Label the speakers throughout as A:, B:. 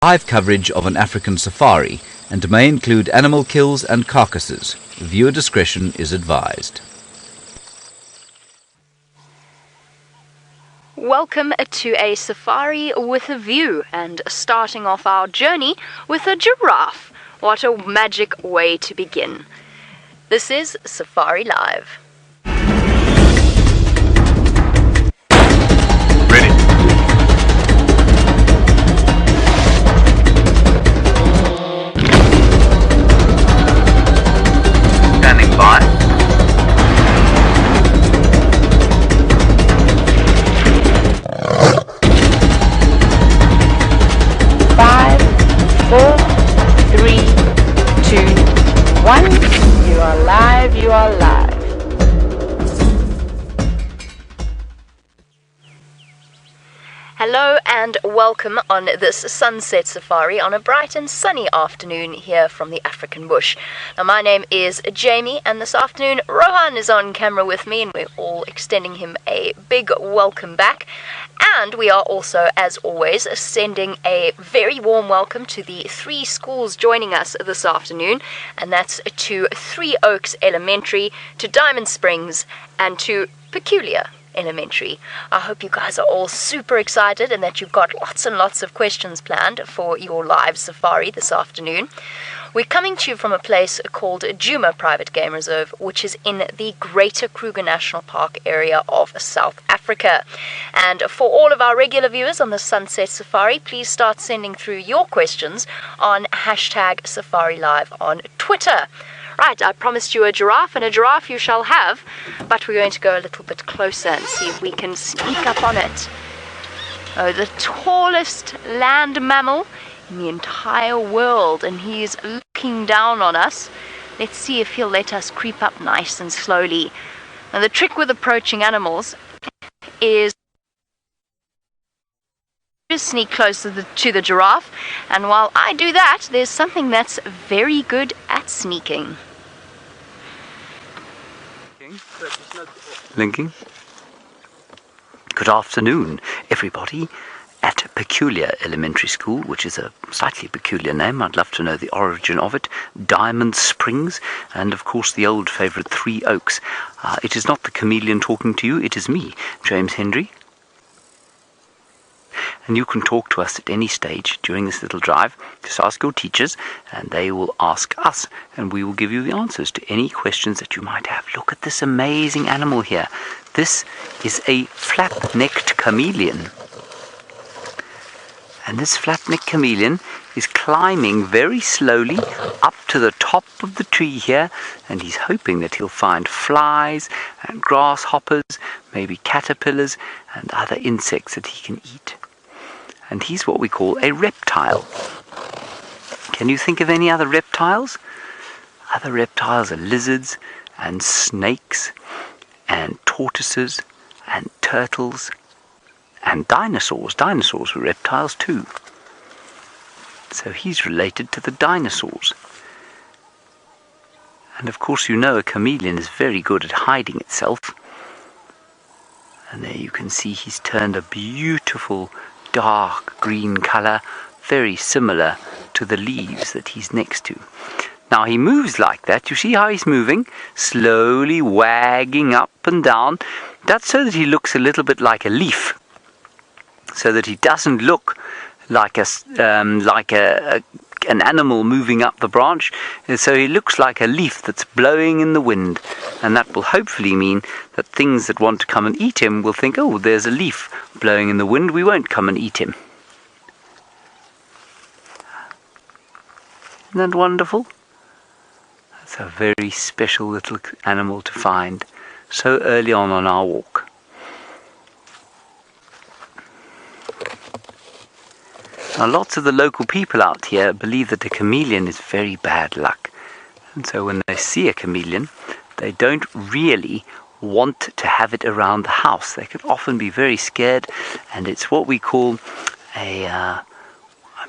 A: Live coverage of an African safari and may include animal kills and carcasses. Viewer discretion is advised.
B: Welcome to a safari with a view, and starting off our journey with a giraffe. What a magic way to begin. This is Safari Live.
C: Ready. Standing by.
D: 5, 4, 3, 2, 1. You are live, you are live.
B: Hello and welcome on this sunset safari on a bright and sunny afternoon here from the African bush. Now, my name is Jamie, and this afternoon Rohan is on camera with me, and we're all extending him a big welcome back. And we are also, as always, sending a very warm welcome to the 3 schools joining us this afternoon, and that's to Three Oaks Elementary, to Diamond Springs, and to Quelea Elementary. I hope you guys are all super excited and that you've got lots and lots of questions planned for your live safari this afternoon. We're coming to you from a place called Djuma Private Game Reserve, which is in the Greater Kruger National Park area of South Africa. And for all of our regular viewers on the Sunset Safari, please start sending through your questions on #SafariLive on Twitter. Right, I promised you a giraffe, and a giraffe you shall have, but we're going to go a little bit closer and see if we can sneak up on it. Oh, the tallest land mammal in the entire world, and he's looking down on us. Let's see if he'll let us creep up nice and slowly. Now, the trick with approaching animals is just sneak closer to the giraffe, and while I do that, there's something that's very good at sneaking.
C: Linking. Good afternoon, everybody, at Quelea Elementary School, which is a slightly peculiar name. I'd love to know the origin of it. Diamond Springs, and of course the old favourite Three Oaks. It is not the chameleon talking to you, it is me, James Hendry. And you can talk to us at any stage during this little drive. Just ask your teachers, and they will ask us, and we will give you the answers to any questions that you might have. Look at this amazing animal here. This is a flat-necked chameleon. And this flat-necked chameleon is climbing very slowly up to the top of the tree here, and he's hoping that he'll find flies and grasshoppers, maybe caterpillars and other insects that he can eat. And he's what we call a reptile. Can you think of any other reptiles? Other reptiles are lizards and snakes and tortoises and turtles and dinosaurs. Dinosaurs were reptiles too. So he's related to the dinosaurs. And of course, you know, a chameleon is very good at hiding itself. And there you can see he's turned a beautiful dark green colour, very similar to the leaves that he's next to. Now he moves like that. You see how he's moving? Slowly wagging up and down. That's so that he looks a little bit like a leaf, so that he doesn't look like an animal moving up the branch. And so he looks like a leaf that's blowing in the wind, and that will hopefully mean that things that want to come and eat him will think, oh, there's a leaf blowing in the wind, we won't come and eat him. Isn't that wonderful? That's a very special little animal to find so early on our walk. Now, lots of the local people out here believe that a chameleon is very bad luck. And so when they see a chameleon, they don't really want to have it around the house. They can often be very scared, and it's what we call I'm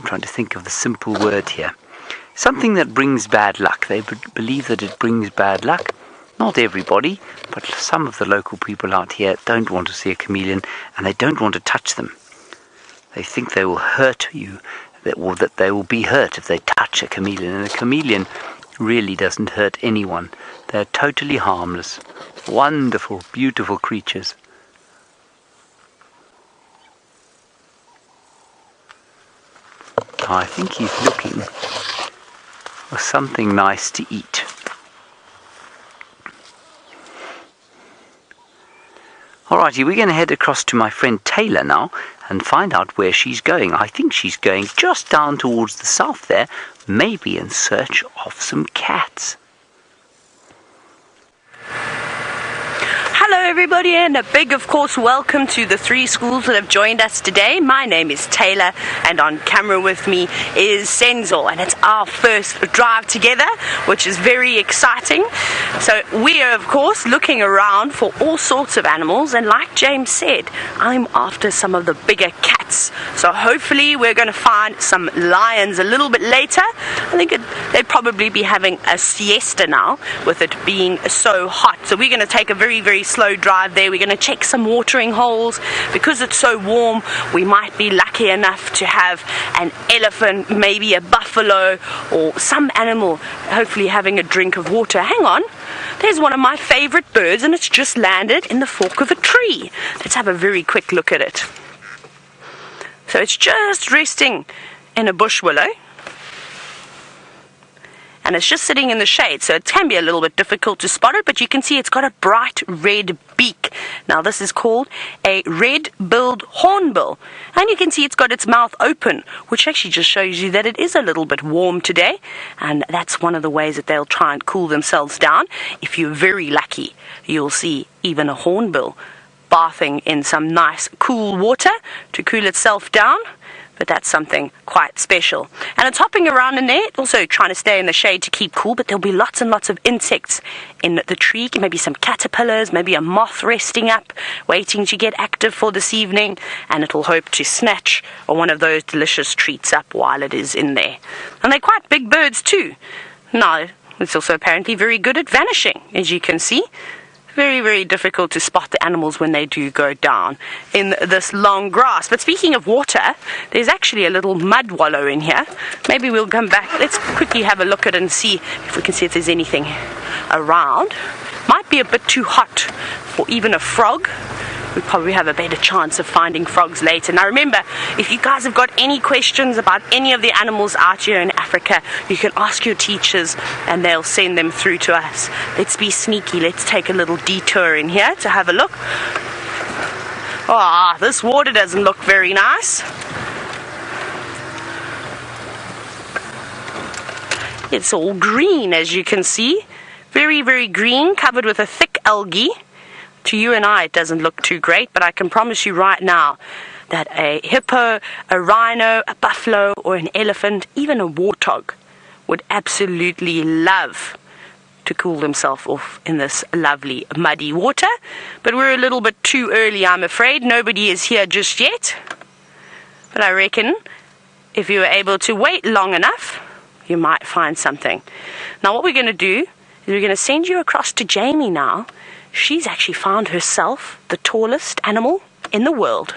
C: trying to think of the simple word here. Something that brings bad luck. They believe that it brings bad luck. Not everybody, but some of the local people out here don't want to see a chameleon, and they don't want to touch them. They think they will hurt you that they will be hurt if they touch a chameleon. And a chameleon really doesn't hurt anyone. They're totally harmless. Wonderful, beautiful creatures. I think he's looking for something nice to eat. Alrighty, we're going to head across to my friend Taylor now and find out where she's going. I think she's going just down towards the south there, maybe in search of some cats.
E: Hello everybody, and a big, of course, welcome to the 3 schools that have joined us today. My name is Taylor, and on camera with me is Senzo, and it's our first drive together, which is very exciting. So we are, of course, looking around for all sorts of animals, and like James said, I'm after some of the bigger cats. So hopefully we're going to find some lions a little bit later. I think they'd probably be having a siesta now, with it being so hot. So we're going to take a very, very slow drive there. We're going to check some watering holes. Because it's so warm, we might be lucky enough to have an elephant, maybe a buffalo, or some animal hopefully having a drink of water. Hang on, there's one of my favorite birds, and it's just landed in the fork of a tree. Let's have a very quick look at it. So it's just resting in a bush willow, and it's just sitting in the shade, so it can be a little bit difficult to spot it, but you can see it's got a bright red beak. Now this is called a red-billed hornbill, and you can see it's got its mouth open, which actually just shows you that it is a little bit warm today, and that's one of the ways that they'll try and cool themselves down. If you're very lucky, you'll see even a hornbill bathing in some nice cool water to cool itself down. But that's something quite special. And it's hopping around in there, also trying to stay in the shade to keep cool, but there'll be lots and lots of insects in the tree, maybe some caterpillars, maybe a moth resting up, waiting to get active for this evening, and it'll hope to snatch one of those delicious treats up while it is in there. And they're quite big birds too. Now, it's also apparently very good at vanishing, as you can see. Very, very difficult to spot the animals when they do go down in this long grass. But speaking of water, there's actually a little mud wallow in here. Maybe we'll come back. Let's quickly have a look at it and see if we can see if there's anything around. Might be a bit too hot for even a frog. We probably have a better chance of finding frogs later. Now remember, if you guys have got any questions about any of the animals out here in Africa, you can ask your teachers and they'll send them through to us. Let's be sneaky. Let's take a little detour in here to have a look. Ah, this water doesn't look very nice. It's all green, as you can see. Very, very green, covered with a thick algae. To you and I, it doesn't look too great, but I can promise you right now that a hippo, a rhino, a buffalo, or an elephant, even a warthog, would absolutely love to cool themselves off in this lovely muddy water. But we're a little bit too early, I'm afraid. Nobody is here just yet. But I reckon if you were able to wait long enough, you might find something. Now what we're going to do is we're going to send you across to Jamie now. She's actually found herself the tallest animal in the world.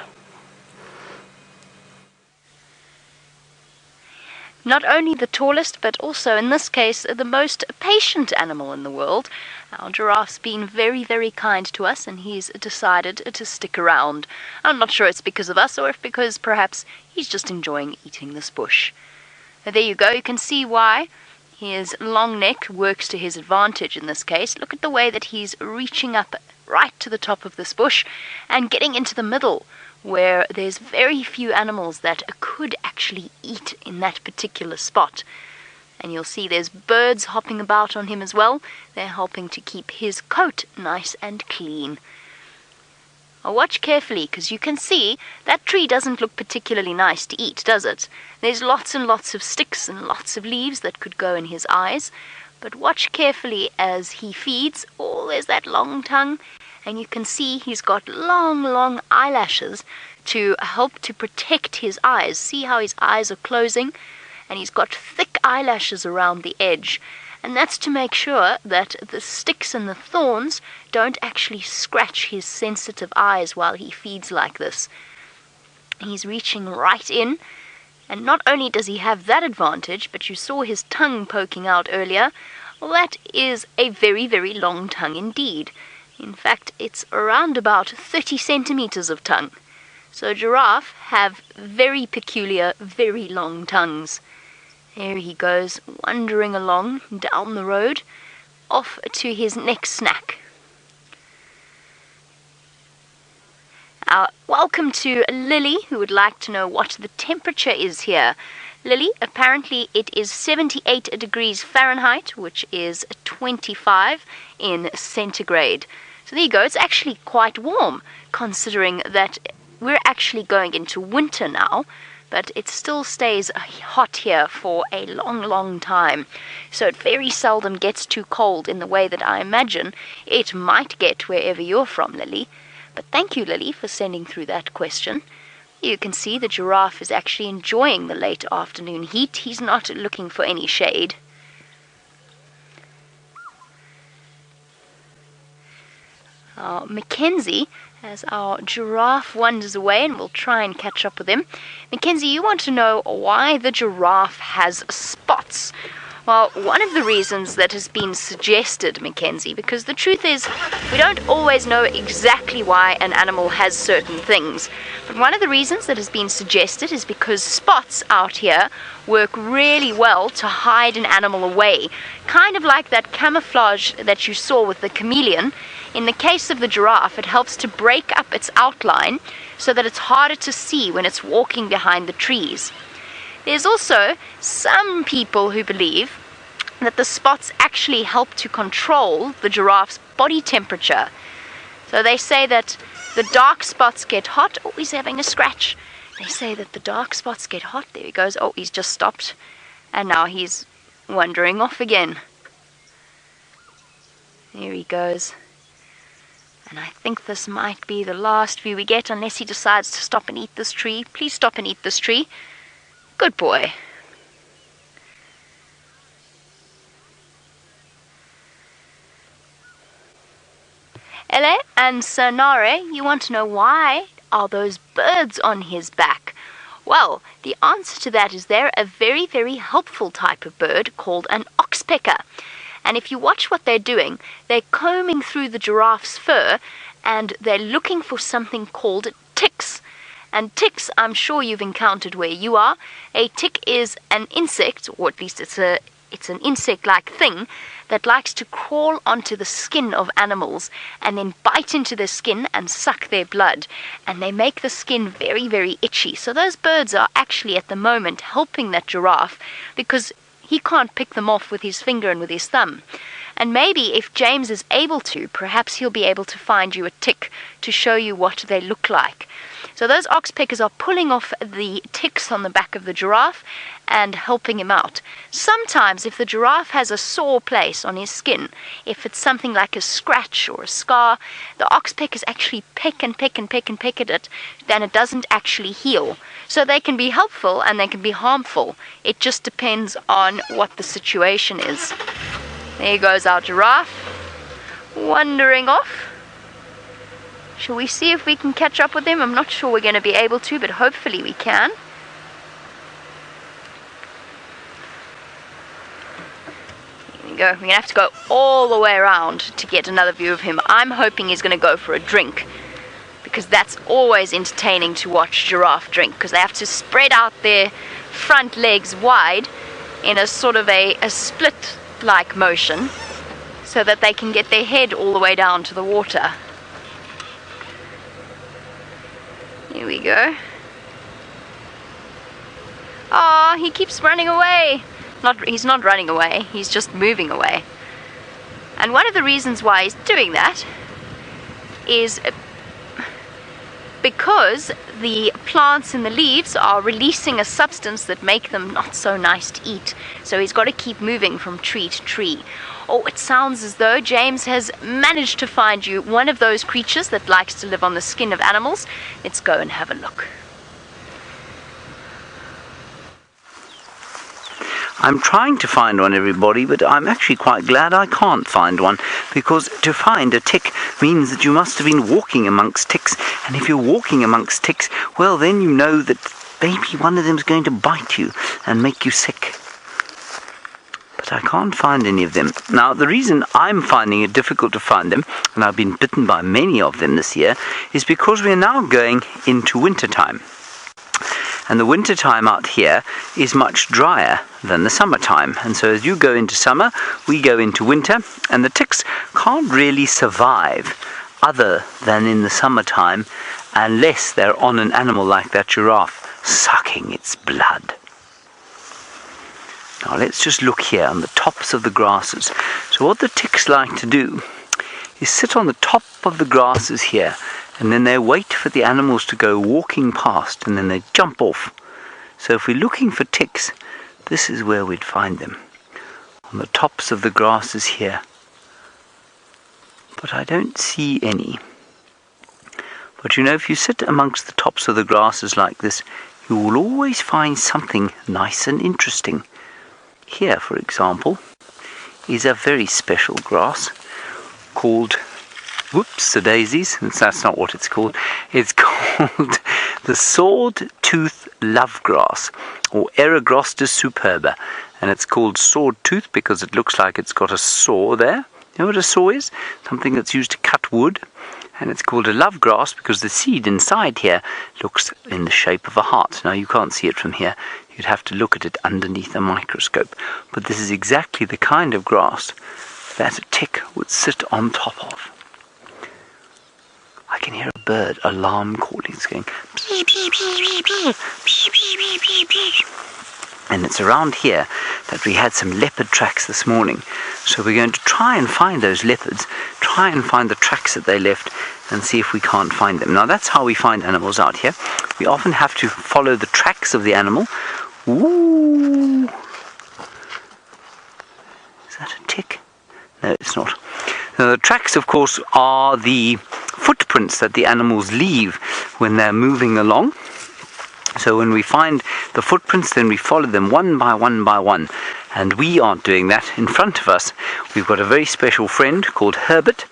B: Not only the tallest, but also, in this case, the most patient animal in the world. Our giraffe's been very, very kind to us, and he's decided to stick around. I'm not sure it's because of us, or if because perhaps he's just enjoying eating this bush. There you go, you can see why. His long neck works to his advantage in this case. Look at the way that he's reaching up right to the top of this bush and getting into the middle, where there's very few animals that could actually eat in that particular spot. And you'll see there's birds hopping about on him as well. They're helping to keep his coat nice and clean. Now watch carefully, because you can see that tree doesn't look particularly nice to eat, does it? There's lots and lots of sticks and lots of leaves that could go in his eyes. But watch carefully as he feeds. Oh, there's that long tongue. And you can see he's got long, long eyelashes to help to protect his eyes. See how his eyes are closing? And he's got thick eyelashes around the edge. And that's to make sure that the sticks and the thorns don't actually scratch his sensitive eyes while he feeds like this. He's reaching right in. And not only does he have that advantage, but you saw his tongue poking out earlier. Well, that is a very, very long tongue indeed. In fact, it's around about 30 centimeters of tongue. So giraffe have very peculiar, very long tongues. There he goes, wandering along down the road, off to his next snack. Welcome to Lily, who would like to know what the temperature is here. Lily, apparently it is 78 degrees Fahrenheit, which is 25 in centigrade. So there you go, it's actually quite warm, considering that we're actually going into winter now, but it still stays hot here for a long, long time. So it very seldom gets too cold in the way that I imagine it might get wherever you're from, Lily. But thank you, Lily, for sending through that question. You can see the giraffe is actually enjoying the late afternoon heat. He's not looking for any shade. Mackenzie, as our giraffe wanders away, and we'll try and catch up with him. Mackenzie, you want to know why the giraffe has spots. Well, one of the reasons that has been suggested, Mackenzie, because the truth is we don't always know exactly why an animal has certain things, but one of the reasons that has been suggested is because spots out here work really well to hide an animal away, kind of like that camouflage that you saw with the chameleon. In the case of the giraffe, it helps to break up its outline so that it's harder to see when it's walking behind the trees. There's also some people who believe that the spots actually help to control the giraffe's body temperature. So they say that the dark spots get hot. Oh, he's having a scratch. They say that the dark spots get hot. There he goes. Oh, he's just stopped. And now he's wandering off again. There he goes. And I think this might be the last view we get unless he decides to stop and eat this tree. Please stop and eat this tree. Good boy. Ele and Sonare, you want to know why are those birds on his back? Well, the answer to that is they're a very, very helpful type of bird called an oxpecker. And if you watch what they're doing, they're combing through the giraffe's fur and they're looking for something called ticks. And ticks, I'm sure you've encountered where you are. A tick is an insect, or at least it's an insect-like thing that likes to crawl onto the skin of animals and then bite into their skin and suck their blood. And they make the skin very, very itchy. So those birds are actually at the moment helping that giraffe because he can't pick them off with his finger and with his thumb. And maybe if James is able to, perhaps he'll be able to find you a tick to show you what they look like. So those oxpeckers are pulling off the ticks on the back of the giraffe and helping him out. Sometimes if the giraffe has a sore place on his skin, if it's something like a scratch or a scar, the oxpeckers actually peck and peck and peck and peck at it, then it doesn't actually heal. So they can be helpful and they can be harmful. It just depends on what the situation is. There goes our giraffe, wandering off. Shall we see if we can catch up with him? I'm not sure we're going to be able to, but hopefully we can. Here we go. We're going to have to go all the way around to get another view of him. I'm hoping he's going to go for a drink, because that's always entertaining to watch giraffe drink, because they have to spread out their front legs wide in a sort of a split-like motion so that they can get their head all the way down to the water. Here we go. Ah, he keeps running away. He's not running away, he's just moving away. And one of the reasons why he's doing that is because the plants and the leaves are releasing a substance that make them not so nice to eat. So he's got to keep moving from tree to tree. Oh, it sounds as though James has managed to find you one of those creatures that likes to live on the skin of animals. Let's go and have a look.
C: I'm trying to find one, everybody, but I'm actually quite glad I can't find one, because to find a tick means that you must have been walking amongst ticks, and if you're walking amongst ticks, well, then you know that maybe one of them's going to bite you and make you sick. But I can't find any of them. Now, the reason I'm finding it difficult to find them, and I've been bitten by many of them this year, is because we're now going into winter time. And the winter time out here is much drier than the summertime. And so as you go into summer, we go into winter, and the ticks can't really survive other than in the summertime unless they're on an animal like that giraffe sucking its blood. Now let's just look here on the tops of the grasses. So what the ticks like to do is sit on the top of the grasses here, and then they wait for the animals to go walking past, and then they jump off. So if we're looking for ticks, this is where we'd find them, on the tops of the grasses here. But I don't see any. But you know, if you sit amongst the tops of the grasses like this, you will always find something nice and interesting. Here, for example, is a very special grass called, whoops-a-daisies, that's not what it's called. It's called the sword-tooth lovegrass, or Eragrostis superba. And it's called sword-tooth because it looks like it's got a saw there. You know what a saw is? Something that's used to cut wood. And it's called a lovegrass because the seed inside here looks in the shape of a heart. Now, you can't see it from here. You'd have to look at it underneath a microscope. But this is exactly the kind of grass that a tick would sit on top of. I can hear a bird alarm calling. It's going... And it's around here that we had some leopard tracks this morning. So we're going to try and find those leopards, try and find the tracks that they left, and see if we can't find them. Now that's how we find animals out here. We often have to follow the tracks of the animal. Ooh! Is that a tick? No, it's not. Now the tracks, of course, are the footprints that the animals leave when they're moving along. So when we find the footprints, then we follow them one by one by one. And we aren't doing that. In front of us, we've got a very special friend called Herbert.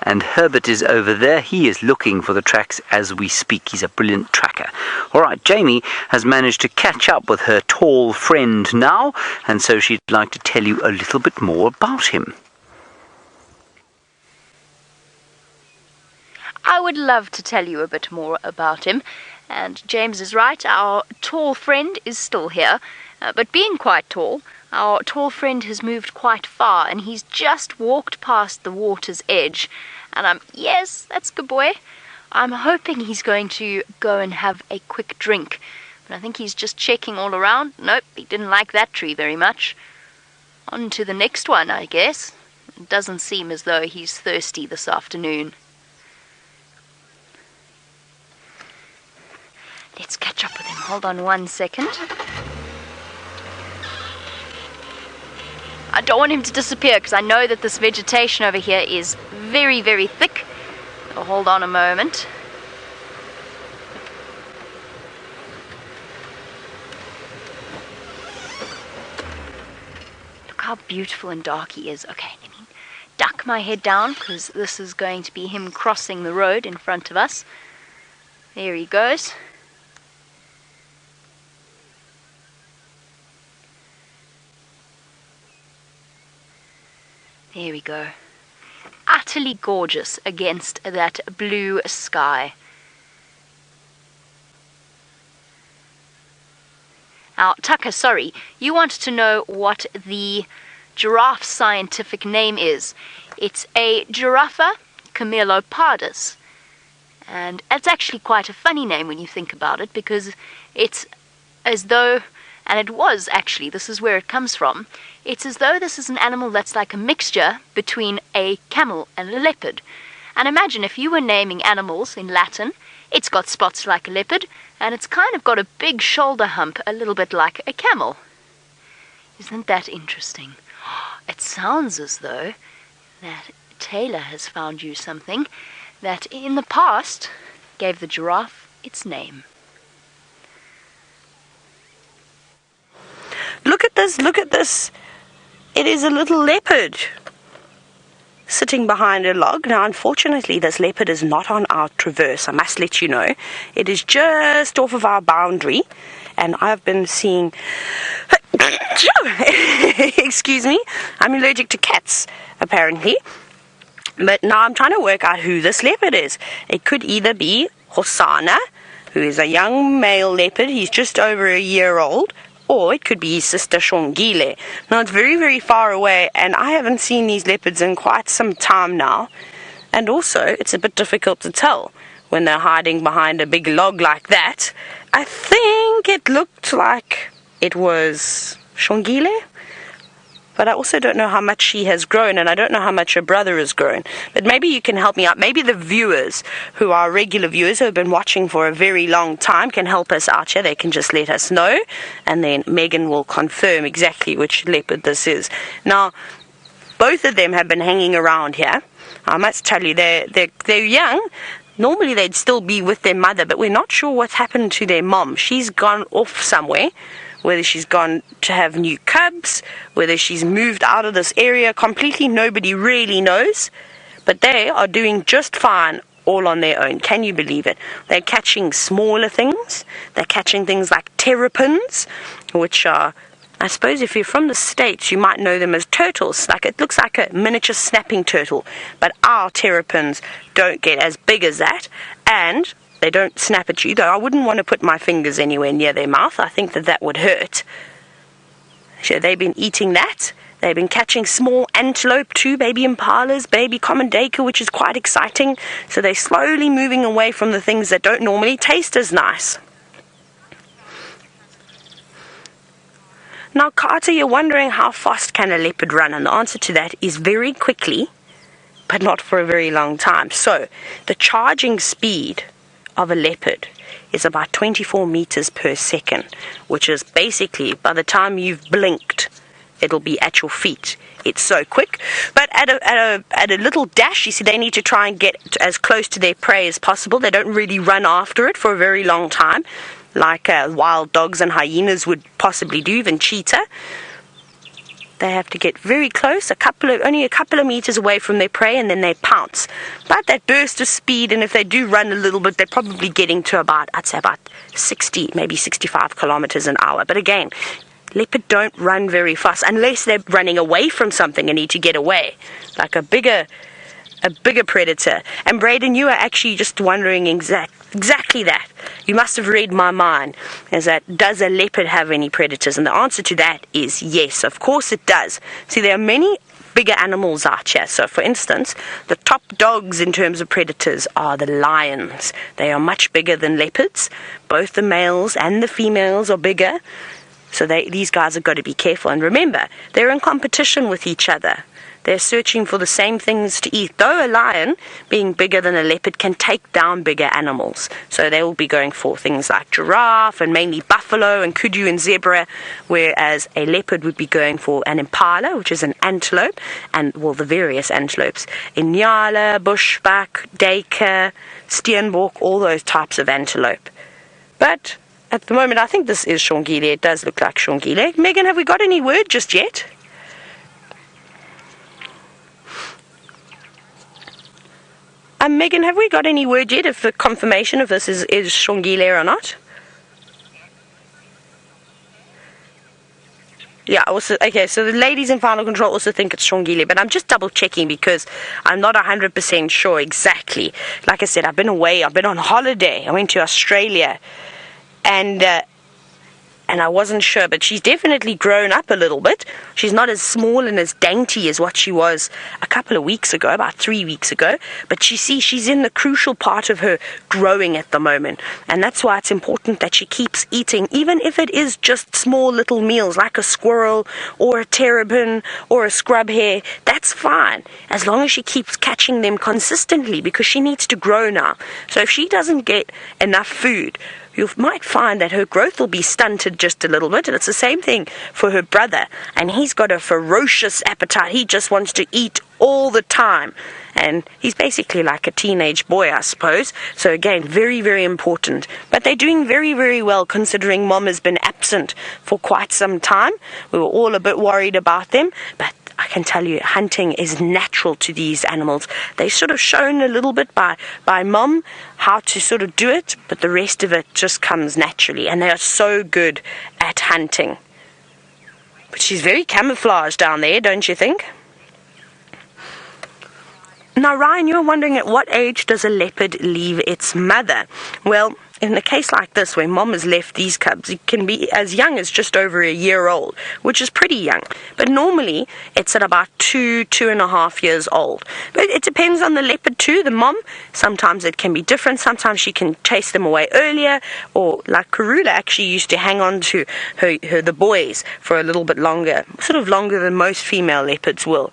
C: And Herbert is over there. He is looking for the tracks as we speak. He's a brilliant tracker. All right, Jamie has managed to catch up with her tall friend now. And so she'd like to tell you a little bit more about him.
B: I would love to tell you a bit more about him. And James is right, our tall friend is still here. But being quite tall, our tall friend has moved quite far, and he's just walked past the water's edge. And yes, that's good boy. I'm hoping he's going to go and have a quick drink. But I think he's just checking all around. Nope, he didn't like that tree very much. On to the next one, I guess. It doesn't seem as though he's thirsty this afternoon. Let's catch up with him. Hold on 1 second. I don't want him to disappear because I know that this vegetation over here is very, very thick. So hold on a moment. Look how beautiful and dark he is. Okay, let me duck my head down because this is going to be him crossing the road in front of us. There he goes. There we go. Utterly gorgeous against that blue sky. Now, Tucker, sorry, you want to know what the giraffe's scientific name is. It's a Giraffe camelopardus. And it's actually quite a funny name when you think about it, because it's as though, and it was actually, this is where it comes from, it's as though this is an animal that's like a mixture between a camel and a leopard. And imagine if you were naming animals in Latin, it's got spots like a leopard, and it's kind of got a big shoulder hump, a little bit like a camel. Isn't that interesting? It sounds as though that Taylor has found you something that in the past gave the giraffe its name.
E: Look at this, look at this. It is a little leopard. sitting behind a log. Now, unfortunately, this leopard is not on our traverse. I must let you know. It is just off of our boundary, and I've been seeing... Excuse me. I'm allergic to cats, apparently. But now I'm trying to work out who this leopard is. It could either be Hosana, who is a young male leopard. He's just over a year old. Or it could be his sister Xongile. Now, it's very, very far away, and I haven't seen these leopards in quite some time now. And also, it's a bit difficult to tell when they're hiding behind a big log like that. I think it looked like it was Xongile. But I also don't know how much she has grown, and I don't know how much her brother has grown. But maybe you can help me out. Maybe the viewers, who are regular viewers, who have been watching for a very long time, can help us out here. They can just let us know, and then Megan will confirm exactly which leopard this is. Now, both of them have been hanging around here. I must tell you, they're young. Normally they'd still be with their mother, but we're not sure what's happened to their mom. She's gone off somewhere. Whether she's gone to have new cubs, whether she's moved out of this area completely, nobody really knows. But they are doing just fine all on their own. Can you believe it? They're catching smaller things. They're catching things like terrapins, which are, I suppose if you're from the States, you might know them as turtles. Like, it looks like a miniature snapping turtle. But our terrapins don't get as big as that. And they don't snap at you, though I wouldn't want to put my fingers anywhere near their mouth. I think that would hurt. So they've been eating that. They've been catching small antelope too, baby impalas, baby common duiker, which is quite exciting. So they're slowly moving away from the things that don't normally taste as nice. Now, Carter, you're wondering how fast can a leopard run, and the answer to that is very quickly, but not for a very long time. So the charging speed of a leopard is about 24 meters per second, which is basically, by the time you've blinked, it'll be at your feet. It's so quick. But at a little dash, you see, they need to try and get as close to their prey as possible. They don't really run after it for a very long time, like wild dogs and hyenas would possibly do, even cheetah. They have to get very close, only a couple of meters away from their prey, and then they pounce. But that burst of speed, and if they do run a little bit, they're probably getting to about 60, maybe 65 kilometers an hour. But again, leopard don't run very fast unless they're running away from something and need to get away, like a bigger predator. And Braden, you are actually just wondering exactly that. You must have read my mind. Is that, does a leopard have any predators? And the answer to that is yes, of course it does. See, there are many bigger animals out here. So, for instance, the top dogs in terms of predators are the lions. They are much bigger than leopards. Both the males and the females are bigger. So these guys have got to be careful. And remember, they're in competition with each other. They're searching for the same things to eat. Though a lion, being bigger than a leopard, can take down bigger animals. So they will be going for things like giraffe and mainly buffalo and kudu and zebra, whereas a leopard would be going for an impala, which is an antelope, and, well, the various antelopes. Inyala, bushbuck, duiker, steenbok, all those types of antelope. But at the moment, I think this is Xongile. It does look like Xongile. Megan, have we got any word just yet? Megan, have we got any word yet of the confirmation if this is Xongile or not? Yeah, okay, so the ladies in final control also think it's Xongile, but I'm just double checking because I'm not 100% sure exactly. Like I said, I've been away, I've been on holiday. I went to Australia, and I wasn't sure, but she's definitely grown up a little bit. She's not as small and as dainty as what she was a couple of weeks ago, about 3 weeks ago. But she's in the crucial part of her growing at the moment. And that's why it's important that she keeps eating, even if it is just small little meals like a squirrel or a terrapin or a scrub hare. That's fine, as long as she keeps catching them consistently, because she needs to grow now. So if she doesn't get enough food, you might find that her growth will be stunted just a little bit. And it's the same thing for her brother. And he's got a ferocious appetite. He just wants to eat all the time. And he's basically like a teenage boy, I suppose. So again, very, very important. But they're doing very, very well, considering Mom has been absent for quite some time. We were all a bit worried about them. But I can tell you, hunting is natural to these animals. They're sort of shown a little bit by mom how to sort of do it, but the rest of it just comes naturally, and they are so good at hunting. But she's very camouflaged down there, don't you think? Now, Ryan, you're wondering, at what age does a leopard leave its mother? Well, in a case like this, where mom has left these cubs, it can be as young as just over a year old, which is pretty young. But normally, it's at about 2.5 years old. But it depends on the leopard too, the mom. Sometimes it can be different. Sometimes she can chase them away earlier, or like Karula actually used to hang on to the boys for a little bit longer, sort of longer than most female leopards will.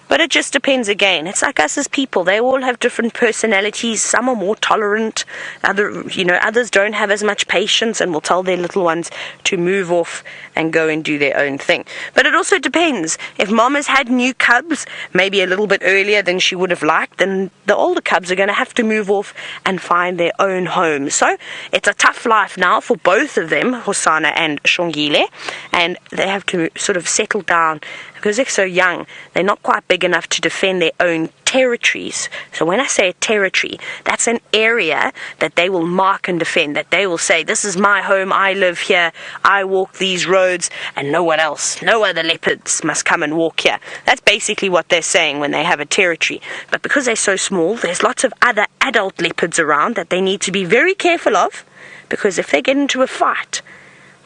E: But it just depends again. It's like us as people. They all have different personalities. Some are more tolerant. Others don't have as much patience and will tell their little ones to move off and go and do their own thing. But it also depends. If mom has had new cubs, maybe a little bit earlier than she would have liked, then the older cubs are going to have to move off and find their own home. So it's a tough life now for both of them, Hosana and Xongile, and they have to sort of settle down. Because they're so young, they're not quite big enough to defend their own territories. So when I say a territory, that's an area that they will mark and defend, that they will say, this is my home, I live here, I walk these roads, and no one else, no other leopards must come and walk here. That's basically what they're saying when they have a territory. But because they're so small, there's lots of other adult leopards around that they need to be very careful of, because if they get into a fight,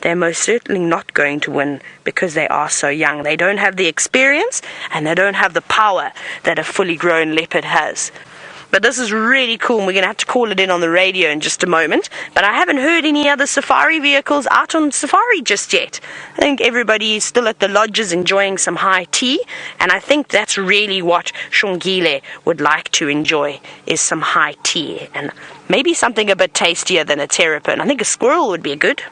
E: they're most certainly not going to win because they are so young. They don't have the experience and they don't have the power that a fully grown leopard has. But this is really cool, and we're going to have to call it in on the radio in just a moment. But I haven't heard any other safari vehicles out on safari just yet. I think everybody is still at the lodges enjoying some high tea, and I think that's really what Xongile would like to enjoy, is some high tea, and maybe something a bit tastier than a terrapin. I think a squirrel would be good.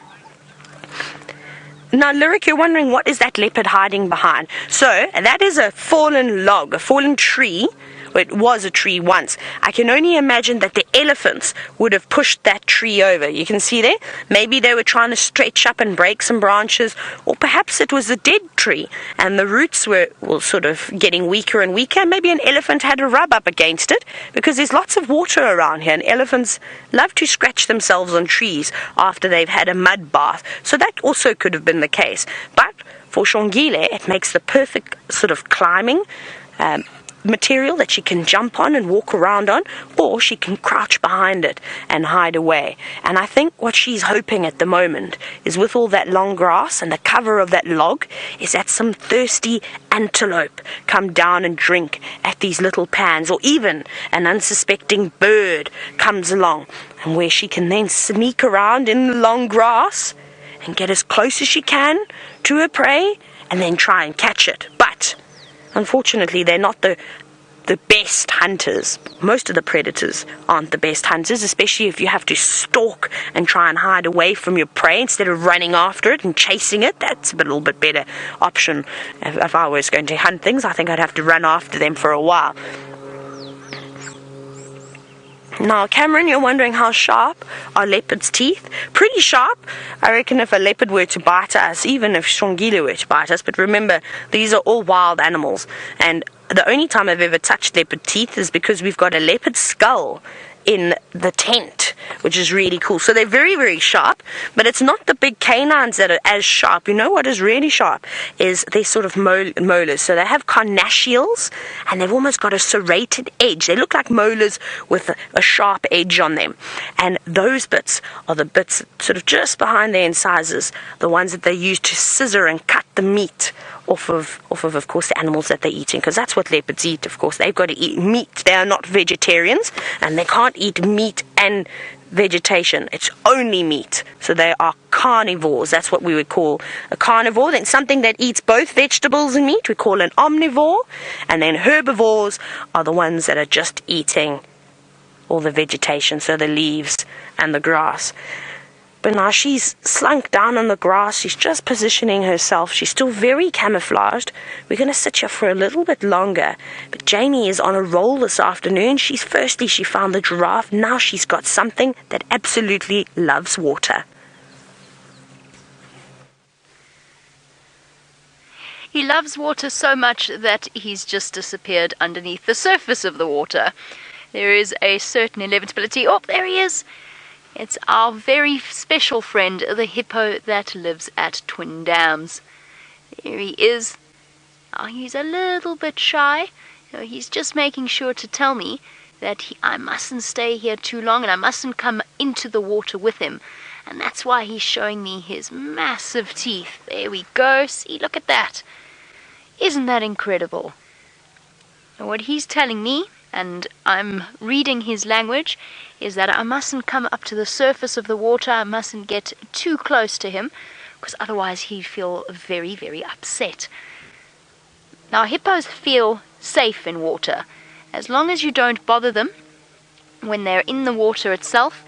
E: Now, Lyric, you're wondering, what is that leopard hiding behind? So, that is a fallen log, a fallen tree. It was a tree once. I can only imagine that the elephants would have pushed that tree over. You can see there? Maybe they were trying to stretch up and break some branches, or perhaps it was a dead tree, and the roots were sort of getting weaker and weaker. Maybe an elephant had to rub up against it, because there's lots of water around here, and elephants love to scratch themselves on trees after they've had a mud bath. So that also could have been the case. But for Xongile, it makes the perfect sort of climbing material that she can jump on and walk around on, or she can crouch behind it and hide away. And I think what she's hoping at the moment is, with all that long grass and the cover of that log, is that some thirsty antelope come down and drink at these little pans, or even an unsuspecting bird comes along, and where she can then sneak around in the long grass and get as close as she can to her prey and then try and catch it. But unfortunately, they're not the best hunters. Most of the predators aren't the best hunters, especially if you have to stalk and try and hide away from your prey instead of running after it and chasing it. That's a little bit better option. If I was going to hunt things, I think I'd have to run after them for a while. Now, Cameron, you're wondering, how sharp are leopards' teeth? Pretty sharp. I reckon if a leopard were to bite us, even if Xongile were to bite us, but remember, these are all wild animals, and the only time I've ever touched leopard teeth is because we've got a leopard skull in the tent, which is really cool. So they're very, very sharp, but it's not the big canines that are as sharp. You know what is really sharp is their sort of molars. So they have carnassials, and they've almost got a serrated edge. They look like molars with a sharp edge on them. And those bits are the bits sort of just behind their incisors, the ones that they use to scissor and cut the meat off of course, the animals that they're eating, because that's what leopards eat, of course. They've got to eat meat. They are not vegetarians, and they can't eat meat and vegetation. It's only meat. So they are carnivores. That's what we would call a carnivore. Then something that eats both vegetables and meat, we call an omnivore. And then herbivores are the ones that are just eating all the vegetation, so the leaves and the grass. But now she's slunk down on the grass. She's just positioning herself. She's still very camouflaged. We're going to sit here for a little bit longer. But Jamie is on a roll this afternoon. She found the giraffe. Now she's got something that absolutely loves water.
B: He loves water so much that he's just disappeared underneath the surface of the water. There is a certain inevitability. Oh, there he is. It's our very special friend, the hippo that lives at Twin Dams. There he is. Oh, he's a little bit shy. He's just making sure to tell me that I mustn't stay here too long and I mustn't come into the water with him. And that's why he's showing me his massive teeth. There we go. See, look at that. Isn't that incredible? And what he's telling me, and I'm reading his language, is that I mustn't come up to the surface of the water. I mustn't get too close to him, because otherwise he'd feel very, very upset. Now, hippos feel safe in water. As long as you don't bother them when they're in the water itself,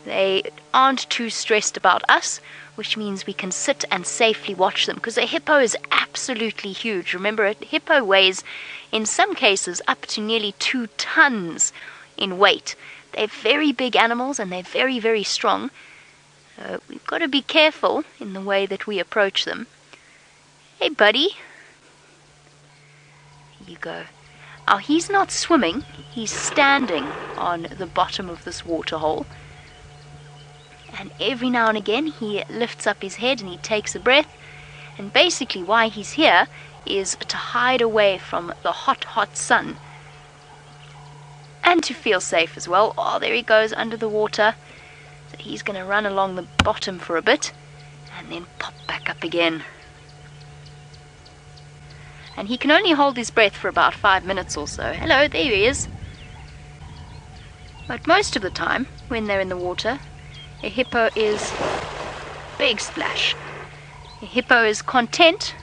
B: they aren't too stressed about us, which means we can sit and safely watch them, because a hippo is absolutely huge. Remember, a hippo weighs, in some cases, up to nearly 2 tons in weight. They're very big animals and they're very, very strong. We've got to be careful in the way that we approach them. Hey, buddy. Here you go. Now, he's not swimming. He's standing on the bottom of this waterhole. And every now and again he lifts up his head and he takes a breath. And basically why he's here is to hide away from the hot, hot sun. And to feel safe as well. Oh, there he goes under the water. So he's going to run along the bottom for a bit and then pop back up again. And he can only hold his breath for about 5 minutes or so. Hello, there he is. But most of the time, when they're in the water, a hippo is big splash. A hippo is content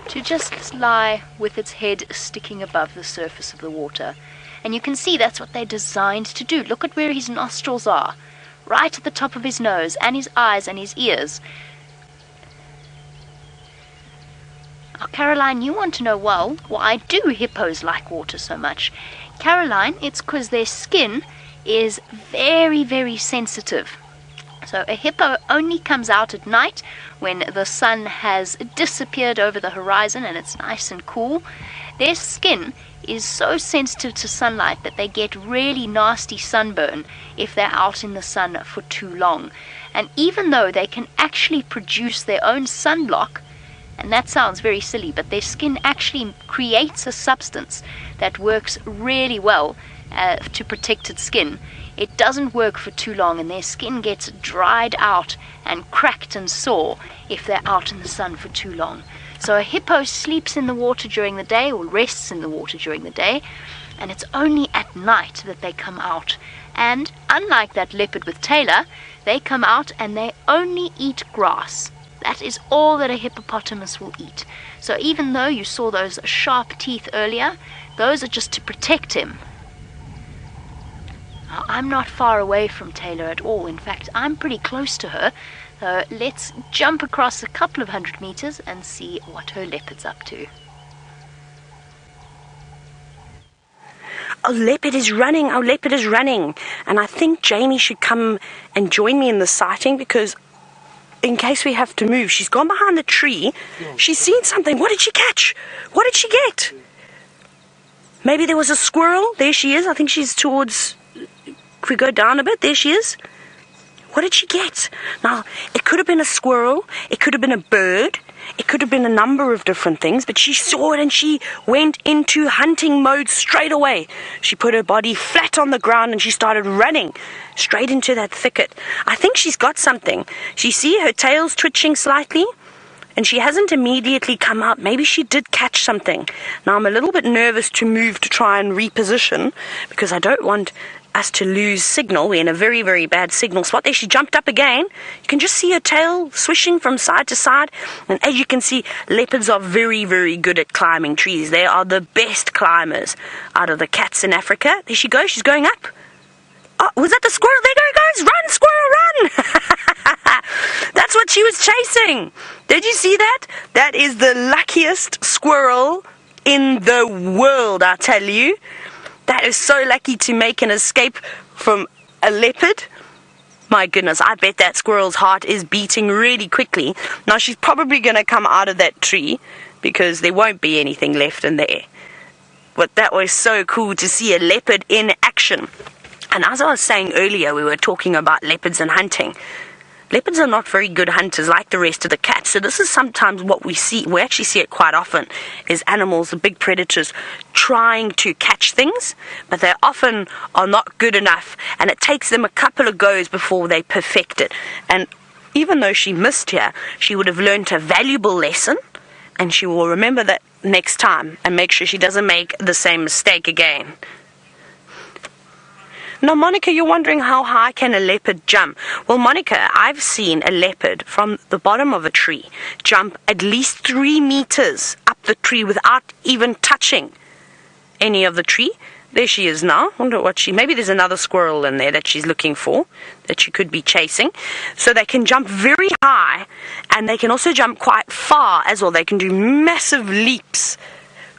B: to just lie with its head sticking above the surface of the water. And you can see that's what they're designed to do. Look at where his nostrils are. Right at the top of his nose and his eyes and his ears. Now, Caroline, you want to know, well, why do hippos like water so much? Caroline, it's because their skin is very, very sensitive. So a hippo only comes out at night when the sun has disappeared over the horizon and it's nice and cool. Their skin is so sensitive to sunlight that they get really nasty sunburn if they're out in the sun for too long. And even though they can actually produce their own sunblock, and that sounds very silly, but their skin actually creates a substance that works really well to protect its skin. It doesn't work for too long and their skin gets dried out and cracked and sore if they're out in the sun for too long. So a hippo sleeps in the water during the day or rests in the water during the day, and it's only at night that they come out. And unlike that leopard with Taylor, they come out and they only eat grass. That is all that a hippopotamus will eat. So even though you saw those sharp teeth earlier, those are just to protect him. Now, I'm not far away from Taylor at all. In fact, I'm pretty close to her. So let's jump across a couple of 100 meters and see what her leopard's up to.
E: Our leopard is running, And I think Jamie should come and join me in the sighting, because in case we have to move, she's gone behind the tree. She's seen something. What did she catch? What did she get? Maybe there was a squirrel. There she is. I think she's towards... If we go down a bit, there she is. What did she get? Now, it could have been a squirrel. It could have been a bird. It could have been a number of different things, but she saw it and she went into hunting mode straight away. She put her body flat on the ground and she started running straight into that thicket. I think she's got something. She see her tail's twitching slightly and she hasn't immediately come out. Maybe she did catch something. Now, I'm a little bit nervous to move to try and reposition because I don't want us to lose signal. We're in a very, very bad signal spot. There she jumped up again. You can just see her tail swishing from side to side. And as you can see, leopards are very, very good at climbing trees. They are the best climbers out of the cats in Africa. There she goes. She's going up. Oh, was that the squirrel? There it goes. Run, squirrel, run. That's what she was chasing. Did you see that? That is the luckiest squirrel in the world, I tell you. That is so lucky to make an escape from a leopard. My goodness, I bet that squirrel's heart is beating really quickly. Now, she's probably going to come out of that tree because there won't be anything left in there. But that was so cool to see a leopard in action. And as I was saying earlier, we were talking about leopards and hunting. Leopards are not very good hunters like the rest of the cats. So this is sometimes what we see. We actually see it quite often, is animals, the big predators, trying to catch things, but they often are not good enough, and it takes them a couple of goes before they perfect it. And even though she missed here, she would have learnt a valuable lesson, and she will remember that next time and make sure she doesn't make the same mistake again. Now, Monica, you're wondering how high can a leopard jump? Well, Monica, I've seen a leopard from the bottom of a tree jump at least 3 meters up the tree without even touching any of the tree. There she is now. Wonder what maybe there's another squirrel in there that she's looking for, that she could be chasing. So they can jump very high, and they can also jump quite far as well. They can do massive leaps.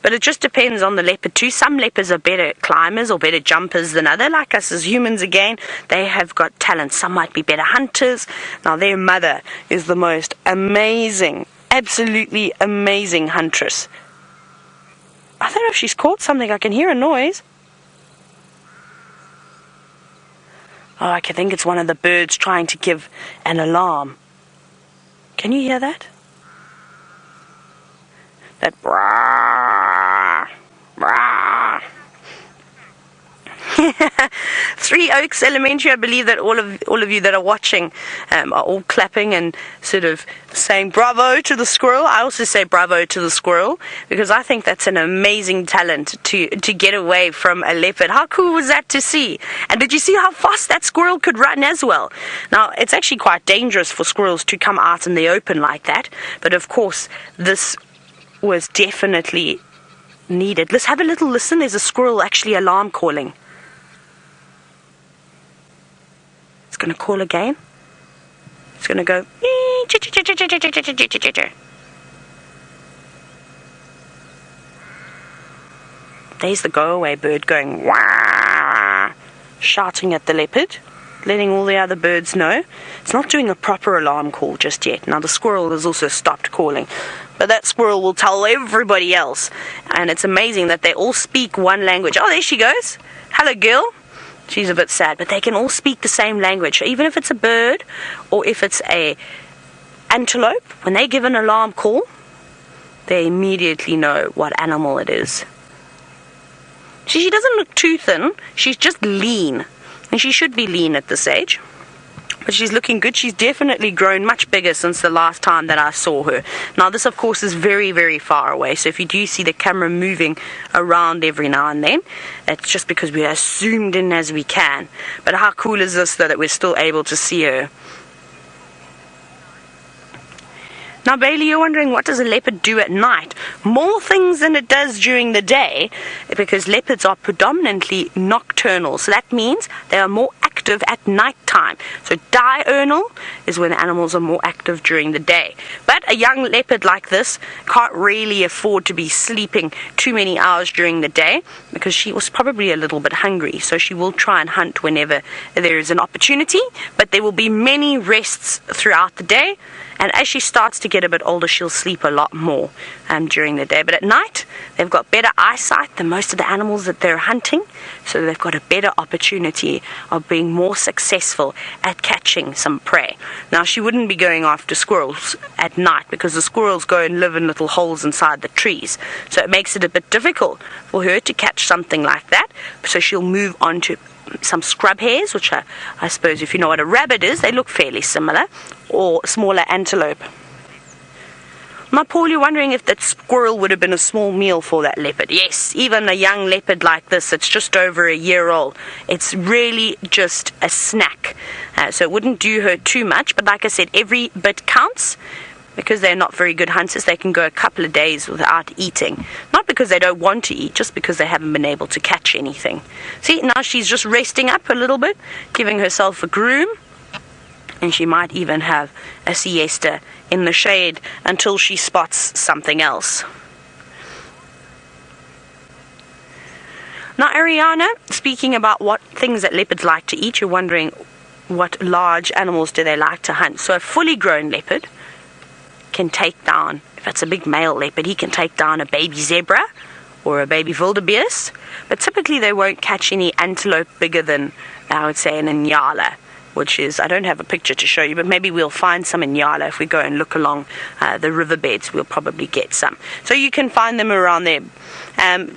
E: But it just depends on the leopard too. Some leopards are better climbers or better jumpers than others. Like us as humans again, they have got talent. Some might be better hunters. Now their mother is the most amazing, absolutely amazing huntress. I don't know if she's caught something. I can hear a noise. Oh, I can think it's one of the birds trying to give an alarm. Can you hear that? That brah, brah. Three Oaks Elementary, I believe that all of you that are watching are all clapping and sort of saying bravo to the squirrel. I also say bravo to the squirrel because I think that's an amazing talent to get away from a leopard. How cool was that to see? And did you see how fast that squirrel could run as well? Now, it's actually quite dangerous for squirrels to come out in the open like that, but of course this was definitely needed. Let's have a little listen. There's a squirrel actually alarm calling. It's going to call again. It's going to go. There's the go-away bird going wah, shouting at the leopard, letting all the other birds know. It's not doing a proper alarm call just yet. Now the squirrel has also stopped calling, but that squirrel will tell everybody else, and it's amazing that they all speak one language. Oh, there she goes. Hello, girl. She's a bit sad, but they can all speak the same language. So even if it's a bird or if it's a antelope, when they give an alarm call, they immediately know what animal it is. She doesn't look too thin. She's just lean, and she should be lean at this age. But she's looking good. She's definitely grown much bigger since the last time that I saw her. Now, this, of course, is very, very far away. So if you do see the camera moving around every now and then, it's just because we are zoomed in as we can. But how cool is this, though, that we're still able to see her? Now, Bailey, you're wondering, what does a leopard do at night? More things than it does during the day, because leopards are predominantly nocturnal. So that means they are more active at night time. So diurnal is when the animals are more active during the day. But a young leopard like this can't really afford to be sleeping too many hours during the day, because she was probably a little bit hungry. So she will try and hunt whenever there is an opportunity, but there will be many rests throughout the day. And as she starts to get a bit older, she'll sleep a lot more during the day. But at night, they've got better eyesight than most of the animals that they're hunting. So they've got a better opportunity of being more successful at catching some prey. Now, she wouldn't be going after squirrels at night, because the squirrels go and live in little holes inside the trees. So it makes it a bit difficult for her to catch something like that. So she'll move on to some scrub hares, which I suppose, if you know what a rabbit is, they look fairly similar, or smaller antelope. Now, Paul, you're wondering if that squirrel would have been a small meal for that leopard. Yes, even a young leopard like this, it's just over a year old, it's really just a snack. So it wouldn't do her too much, but like I said, every bit counts. Because they're not very good hunters, they can go a couple of days without eating. Not because they don't want to eat, just because they haven't been able to catch anything. See, now she's just resting up a little bit, giving herself a groom. And she might even have a siesta in the shade until she spots something else. Now, Ariana, speaking about what things that leopards like to eat, you're wondering what large animals do they like to hunt. So a fully grown leopard can take down, if it's a big male leopard, he can take down a baby zebra or a baby wildebeest, but typically they won't catch any antelope bigger than, I would say, an Xongile, which is, I don't have a picture to show you, but maybe we'll find some Xongile if we go and look along the riverbeds. We'll probably get some. So you can find them around there.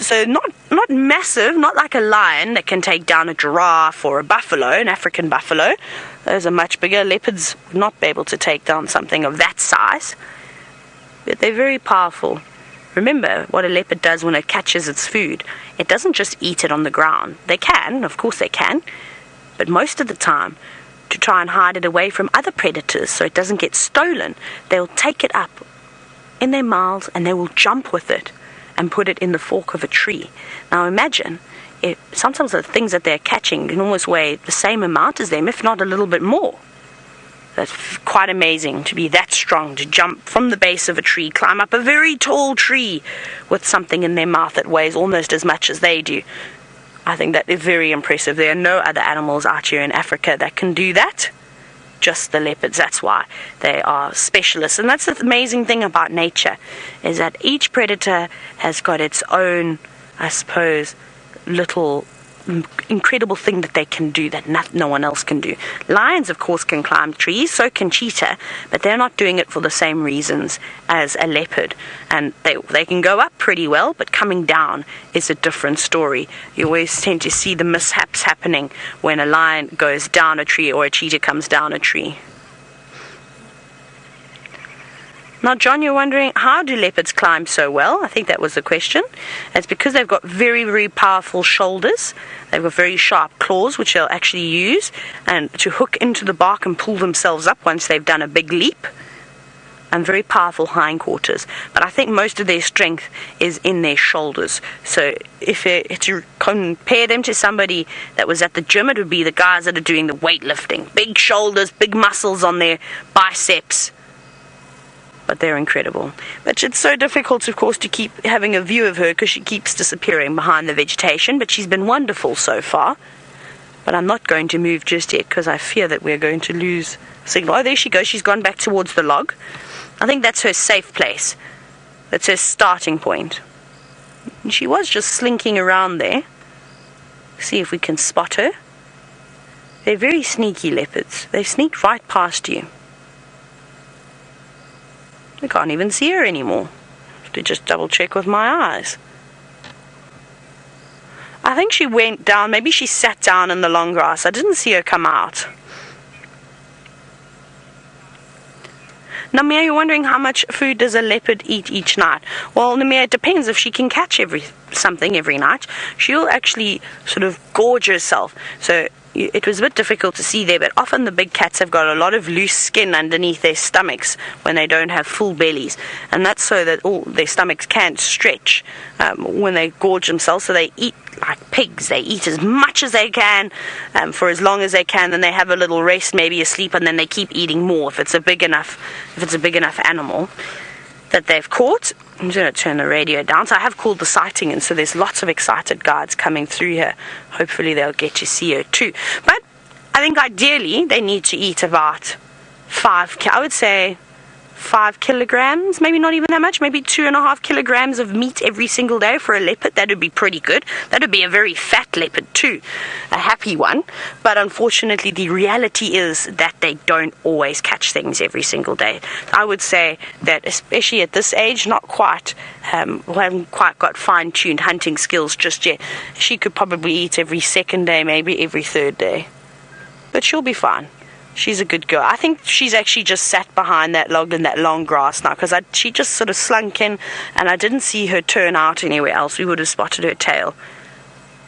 E: So not massive, not like a lion that can take down a giraffe or a buffalo, an African buffalo. Those are much bigger. Leopards would not be able to take down something of that size, but they're very powerful. Remember what a leopard does when it catches its food. It doesn't just eat it on the ground. They can, of course they can, but most of the time, to try and hide it away from other predators so it doesn't get stolen, they'll take it up in their mouths and they will jump with it and put it in the fork of a tree. Now imagine, sometimes the things that they're catching can almost weigh the same amount as them, if not a little bit more. That's quite amazing to be that strong, to jump from the base of a tree, climb up a very tall tree with something in their mouth that weighs almost as much as they do. I think that is very impressive. There are no other animals out here in Africa that can do that. Just the leopards. That's why they are specialists. And that's the amazing thing about nature, is that each predator has got its own, I suppose, little incredible thing that they can do that no one else can do. Lions, of course, can climb trees, so can cheetah, but they're not doing it for the same reasons as a leopard. And they can go up pretty well, but coming down is a different story. You always tend to see the mishaps happening when a lion goes down a tree or a cheetah comes down a tree. Now, John, you're wondering, how do leopards climb so well? I think that was the question. It's because they've got very, very powerful shoulders. They've got very sharp claws, which they'll actually use and to hook into the bark and pull themselves up once they've done a big leap. And very powerful hindquarters. But I think most of their strength is in their shoulders. So if you compare them to somebody that was at the gym, it would be the guys that are doing the weightlifting. Big shoulders, big muscles on their biceps. But they're incredible. But it's so difficult, of course, to keep having a view of her because she keeps disappearing behind the vegetation. But she's been wonderful so far. But I'm not going to move just yet because I fear that we're going to lose signal. Oh, there she goes. She's gone back towards the log. I think that's her safe place. That's her starting point. And she was just slinking around there. See if we can spot her. They're very sneaky leopards. They sneak right past you. I can't even see her anymore. I have to just double check with my eyes. I think she went down. Maybe she sat down in the long grass. I didn't see her come out. Now, Mia, you're wondering how much food does a leopard eat each night? Well, Mia, it depends. If she can catch something every night, she'll actually sort of gorge herself. So it was a bit difficult to see there, but often the big cats have got a lot of loose skin underneath their stomachs when they don't have full bellies, and that's so that their stomachs can't stretch when they gorge themselves. So they eat like pigs. They eat as much as they can for as long as they can, then they have a little rest, maybe a sleep, and then they keep eating more if it's a big enough animal that they've caught. I'm just going to turn the radio down. So I have called the sighting, and so there's lots of excited guides coming through here. Hopefully they'll get to see her too. But I think ideally they need to eat about 5 kilograms, maybe not even that much, maybe 2.5 kilograms of meat every single day for a leopard. That would be pretty good. That would be a very fat leopard too, a happy one. But unfortunately the reality is that they don't always catch things every single day. I would say that especially at this age, not quite, we haven't quite got fine-tuned hunting skills just yet. She could probably eat every second day, maybe every third day. But she'll be fine. She's a good girl. I think she's actually just sat behind that log in that long grass now, because she just sort of slunk in and I didn't see her turn out anywhere else. We would have spotted her tail.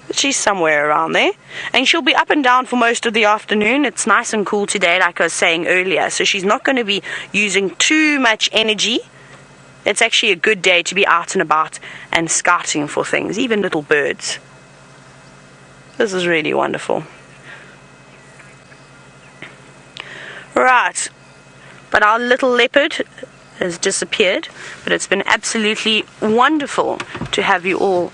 E: But she's somewhere around there. And she'll be up and down for most of the afternoon. It's nice and cool today, like I was saying earlier. So she's not going to be using too much energy. It's actually a good day to be out and about and scouting for things, even little birds. This is really wonderful. Right, but our little leopard has disappeared, but it's been absolutely wonderful to have you all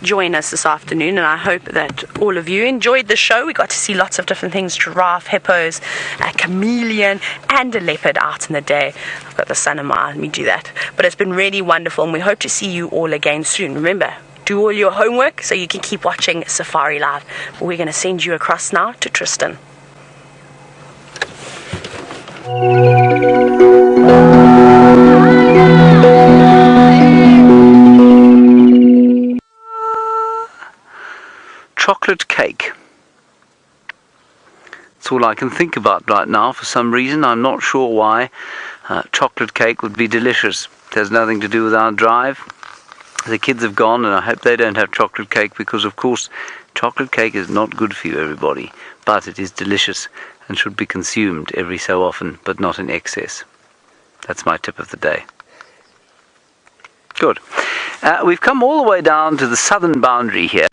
E: join us this afternoon, and I hope that all of you enjoyed the show. We got to see lots of different things: giraffe, hippos, a chameleon, and a leopard out in the day. I've got the sun in my eye, let me do that. But it's been really wonderful, and we hope to see you all again soon. Remember, do all your homework so you can keep watching Safari Live. We're going to send you across now to Tristan.
C: Chocolate cake. That's all I can think about right now. For some reason, I'm not sure why. Chocolate cake would be delicious. It has nothing to do with our drive. The kids have gone, and I hope they don't have chocolate cake, because of course chocolate cake is not good for you, everybody, but it is delicious and should be consumed every so often, but not in excess. That's my tip of the day. Good. We've come all the way down to the southern boundary here,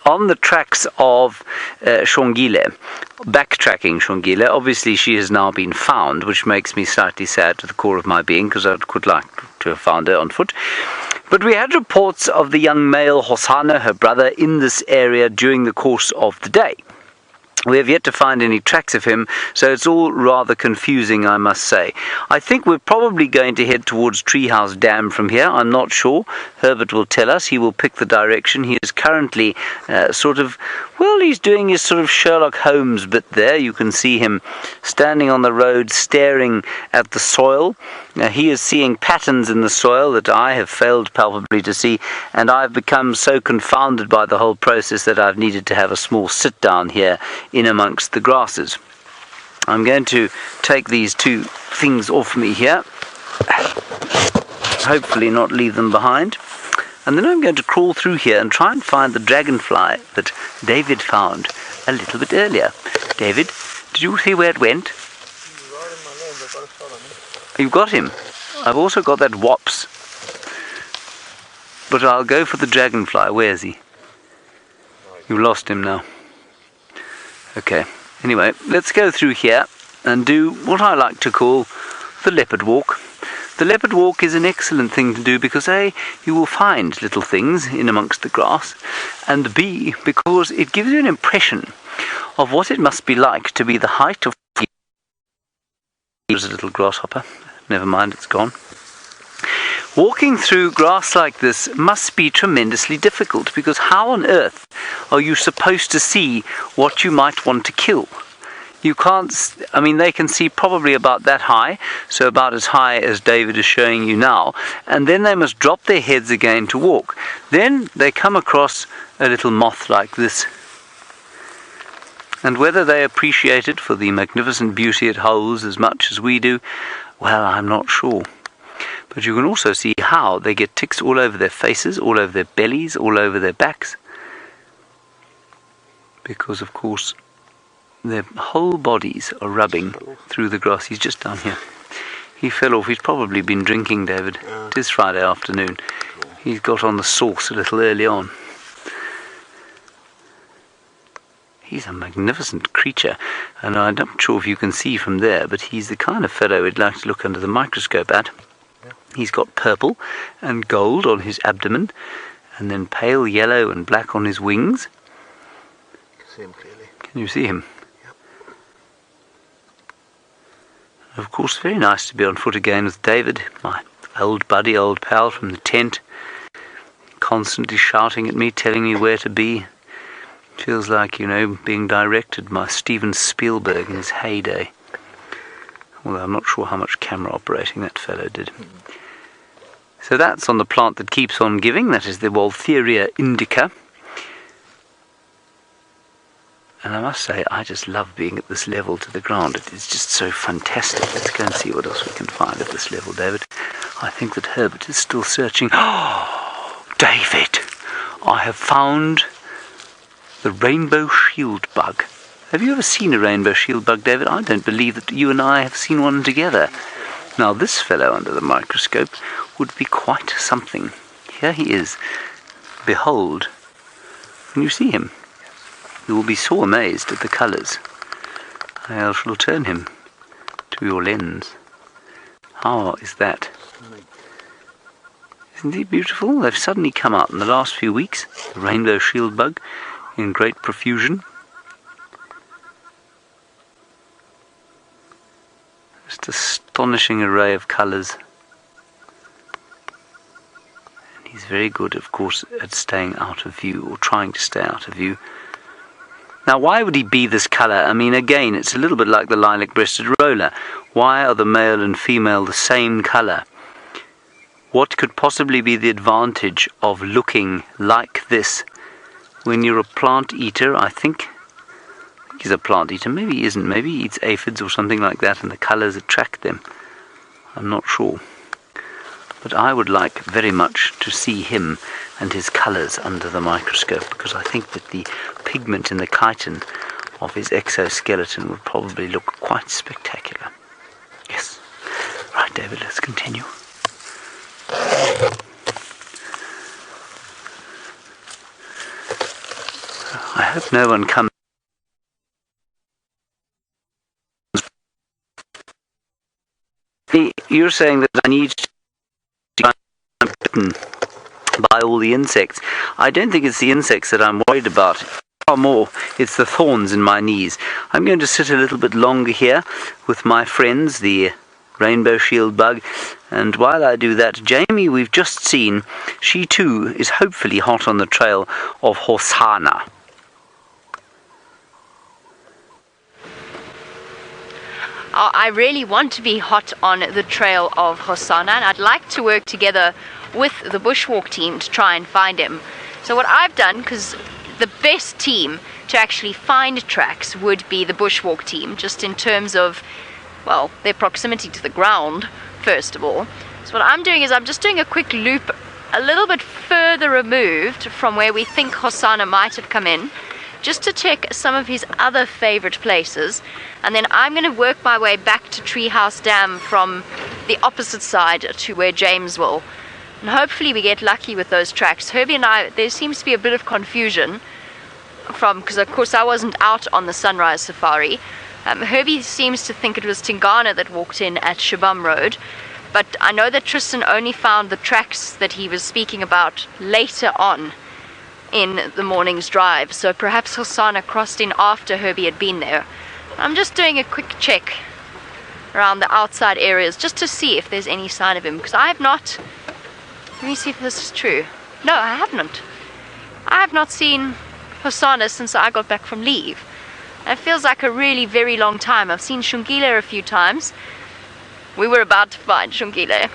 C: on the tracks of Xongile, backtracking Xongile. Obviously she has now been found, which makes me slightly sad to the core of my being, because I would like to have found her on foot. But we had reports of the young male Hosana, her brother, in this area during the course of the day. We have yet to find any tracks of him, so it's all rather confusing, I must say. I think we're probably going to head towards Treehouse Dam from here. I'm not sure. Herbert will tell us. He will pick the direction. He is currently he's doing his sort of Sherlock Holmes bit there. You can see him standing on the road, staring at the soil. He is seeing patterns in the soil that I have failed palpably to see, and I've become so confounded by the whole process that I've needed to have a small sit down here in amongst the grasses. I'm going to take these two things off me here, hopefully not leave them behind, and then I'm going to crawl through here and try and find the dragonfly that David found a little bit earlier. David, did you see where it went? You've got him. I've also got that wops. But I'll go for the dragonfly. Where is he? You've lost him now. Okay. Anyway, let's go through here and do what I like to call the leopard walk. The leopard walk is an excellent thing to do because A, you will find little things in amongst the grass, and B, because it gives you an impression of what it must be like to be the height of... There's a little grasshopper. Never mind, it's gone. Walking through grass like this must be tremendously difficult, because how on earth are you supposed to see what you might want to kill? You can't, I mean, they can see probably about that high, so about as high as David is showing you now, and then they must drop their heads again to walk. Then they come across a little moth like this. And whether they appreciate it for the magnificent beauty it holds as much as we do, well, I'm not sure. But you can also see how they get ticks all over their faces, all over their bellies, all over their backs. Because, of course, their whole bodies are rubbing through the grass. He's just down here. He fell off. He's probably been drinking, David. It is Friday afternoon. He's got on the sauce a little early on. He's a magnificent creature, and I'm not sure if you can see from there, but he's the kind of fellow we'd like to look under the microscope at. He's got purple and gold on his abdomen, and then pale yellow and black on his wings.
F: You can see him clearly.
C: Can you see him?
F: Yep.
C: Of course, very nice to be on foot again with David, my old buddy, old pal from the tent, constantly shouting at me, telling me where to be. Feels like, being directed by Steven Spielberg in his heyday. Although I'm not sure how much camera operating that fellow did. So that's on the plant that keeps on giving. That is the Waltheria indica. And I must say, I just love being at this level to the ground. It is just so fantastic. Let's go and see what else we can find at this level, David. I think that Herbert is still searching. Oh, David! I have found the rainbow shield bug. Have you ever seen a rainbow shield bug, David? I don't believe that you and I have seen one together. Now, this fellow under the microscope would be quite something. Here he is. Behold. Can you see him? You will be so amazed at the colours. I shall turn him to your lens. How is that? Isn't he beautiful? They've suddenly come out in the last few weeks. The rainbow shield bug in great profusion. Just astonishing array of colours. And he's very good, of course, at staying out of view, or trying to stay out of view. Now, why would he be this colour? I mean, again, it's a little bit like the lilac-breasted roller. Why are the male and female the same colour? What could possibly be the advantage of looking like this when you're a plant eater? I think he's a plant eater. Maybe he isn't. Maybe he eats aphids or something like that, and the colours attract them. I'm not sure. But I would like very much to see him and his colours under the microscope, because I think that the pigment in the chitin of his exoskeleton would probably look quite spectacular. Yes. Right, David, let's continue. I hope no one comes. You're saying that I need to be bitten by all the insects. I don't think it's the insects that I'm worried about. Far more, it's the thorns in my knees. I'm going to sit a little bit longer here with my friends, the rainbow shield bug, and while I do that, Jamie, we've just seen, she too is hopefully hot on the trail of Hosana.
B: I really want to be hot on the trail of Hosana, and I'd like to work together with the bushwalk team to try and find him. So what I've done, because the best team to actually find tracks would be the bushwalk team, just in terms of, well, their proximity to the ground, first of all. So what I'm doing is I'm just doing a quick loop a little bit further removed from where we think Hosana might have come in, just to check some of his other favorite places, and then I'm going to work my way back to Treehouse Dam from the opposite side to where James will, and hopefully we get lucky with those tracks. Herbie and I, there seems to be a bit of confusion because of course I wasn't out on the sunrise safari. Herbie seems to think it was Tingana that walked in at Shabam Road, but I know that Tristan only found the tracks that he was speaking about later on in the morning's drive, so perhaps Hosana crossed in after Herbie had been there. I'm just doing a quick check around the outside areas just to see if there's any sign of him, because I have not. Let me see if this is true. No, I haven't. I have not seen Hosana since I got back from leave. It feels like a really very long time. I've seen Xongile a few times. We were about to find Xongile.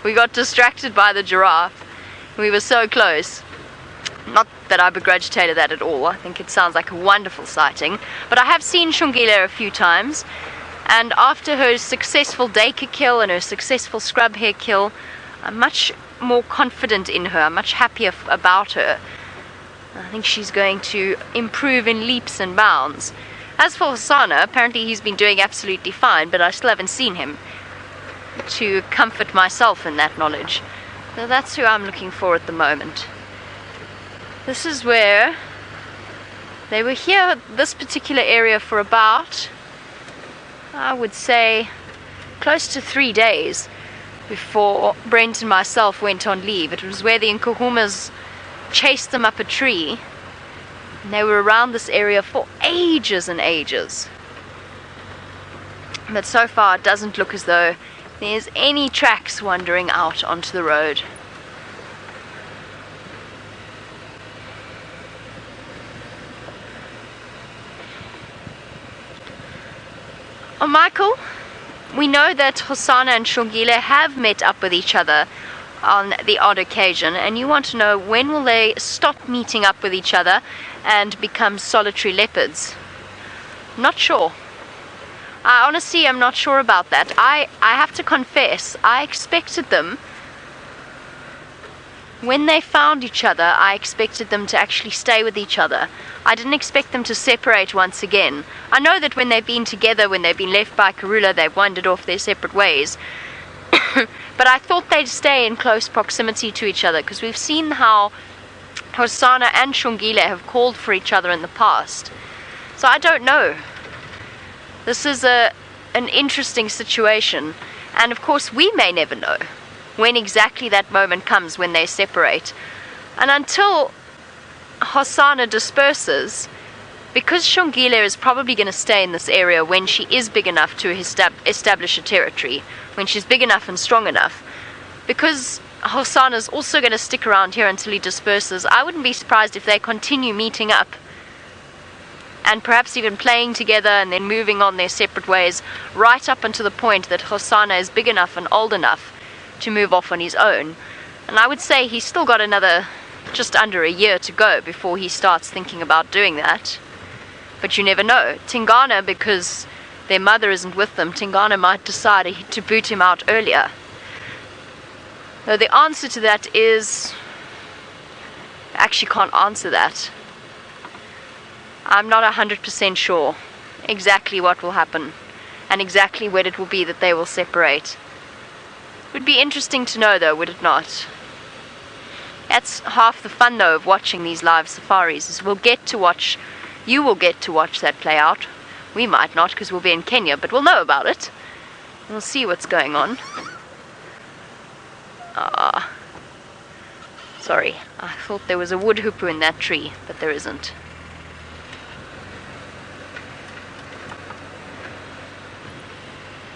B: We got distracted by the giraffe. We were so close. Not that I begrudge Taylor that at all. I think it sounds like a wonderful sighting. But I have seen Xongile a few times. And after her successful Duiker kill and her successful scrub hare kill, I'm much more confident in her. I'm much happier about her. I think she's going to improve in leaps and bounds. As for Hosana, apparently he's been doing absolutely fine, but I still haven't seen him to comfort myself in that knowledge. So that's who I'm looking for at the moment. This is where they were here, this particular area, for about, I would say, close to 3 days before Brent and myself went on leave. It was where the Nkuhumas chased them up a tree, and they were around this area for ages and ages. But so far it doesn't look as though there's any tracks wandering out onto the road. Oh, Michael, we know that Hosana and Xongile have met up with each other on the odd occasion, and you want to know when will they stop meeting up with each other and become solitary leopards. Not sure. I honestly am not sure about that. I have to confess, I expected them, when they found each other, I expected them to actually stay with each other. I didn't expect them to separate once again. I know that when they've been together, when they've been left by Karula, they've wandered off their separate ways. But I thought they'd stay in close proximity to each other, because we've seen how Hosana and Xongile have called for each other in the past. So I don't know. This is an interesting situation, and of course we may never know. when exactly that moment comes when they separate. And until Hosana disperses, because Xongile is probably going to stay in this area when she is big enough to establish a territory, when she's big enough and strong enough, because Hosana is also going to stick around here until he disperses, I wouldn't be surprised if they continue meeting up and perhaps even playing together and then moving on their separate ways right up until the point that Hosana is big enough and old enough to move off on his own. And I would say he's still got another just under a year to go before he starts thinking about doing that. But you never know. Tingana, because their mother isn't with them, Tingana might decide to boot him out earlier. Though the answer to that is, I actually can't answer that. I'm not 100% sure exactly what will happen and exactly when it will be that they will separate. It would be interesting to know though, would it not? That's half the fun though of watching these live safaris, is you will get to watch that play out. We might not, because we'll be in Kenya, but we'll know about it. We'll see what's going on. Sorry, I thought there was a wood hippo in that tree, but there isn't.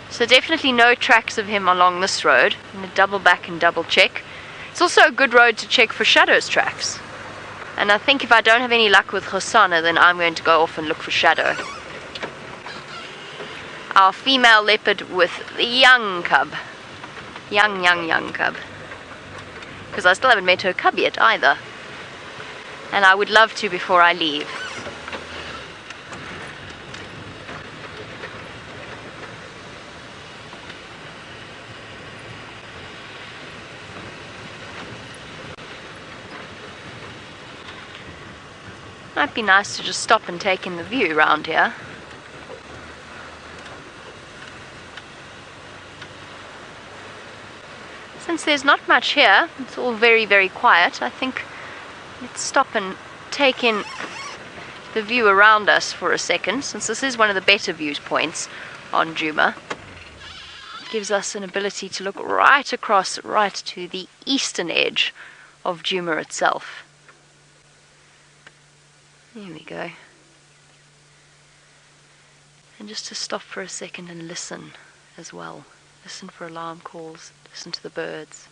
B: So definitely no tracks of him along this road. I'm going to double back and double check. It's also a good road to check for Shadow's tracks. And I think if I don't have any luck with Hosana, then I'm going to go off and look for Shadow. Our female leopard with the young cub. Young cub. Because I still haven't met her cub yet either. And I would love to before I leave. Might be nice to just stop and take in the view around here. Since there's not much here, it's all very quiet, I think let's stop and take in the view around us for a second, since this is one of the better viewpoints on Djuma. It gives us an ability to look right across, right to the eastern edge of Djuma itself. There we go. And just to stop for a second and listen as well. Listen for alarm calls, listen to the birds.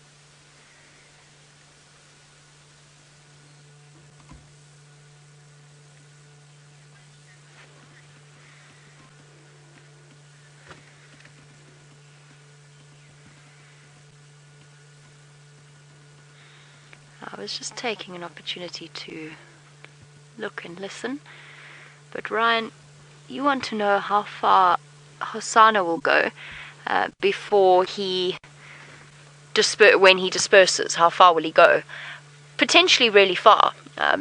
B: I was just taking an opportunity to look and listen. But Ryan, you want to know how far Hosana will go before when he disperses. How far will he go? Potentially really far.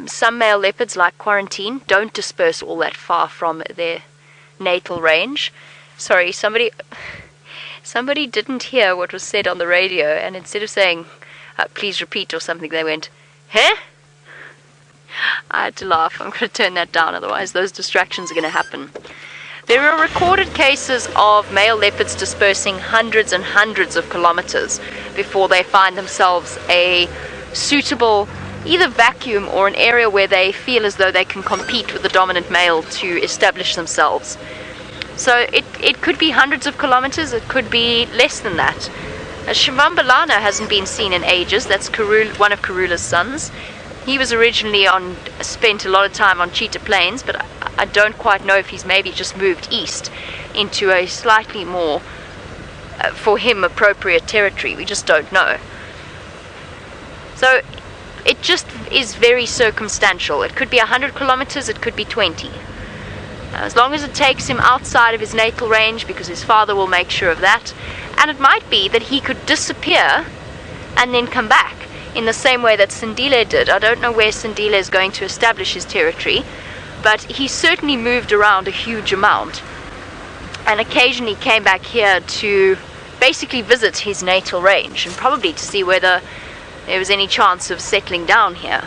B: Some male leopards, like Quarantine, don't disperse all that far from their natal range. Sorry, somebody didn't hear what was said on the radio, and instead of saying please repeat or something, they went, huh? I had to laugh. I'm going to turn that down, otherwise those distractions are going to happen. There are recorded cases of male leopards dispersing hundreds and hundreds of kilometers before they find themselves a suitable either vacuum or an area where they feel as though they can compete with the dominant male to establish themselves. So it could be hundreds of kilometers, it could be less than that. Shivambalana hasn't been seen in ages. That's one of Karula's sons. He was originally spent a lot of time on Cheetah Plains, but I don't quite know if he's maybe just moved east into a slightly more, for him, appropriate territory. We just don't know. So it just is very circumstantial. It could be 100 kilometers, it could be 20. As long as it takes him outside of his natal range, because his father will make sure of that. And it might be that he could disappear and then come back, in the same way that Xongile did. I don't know where Xongile is going to establish his territory, but he certainly moved around a huge amount, and occasionally came back here to basically visit his natal range, and probably to see whether there was any chance of settling down here.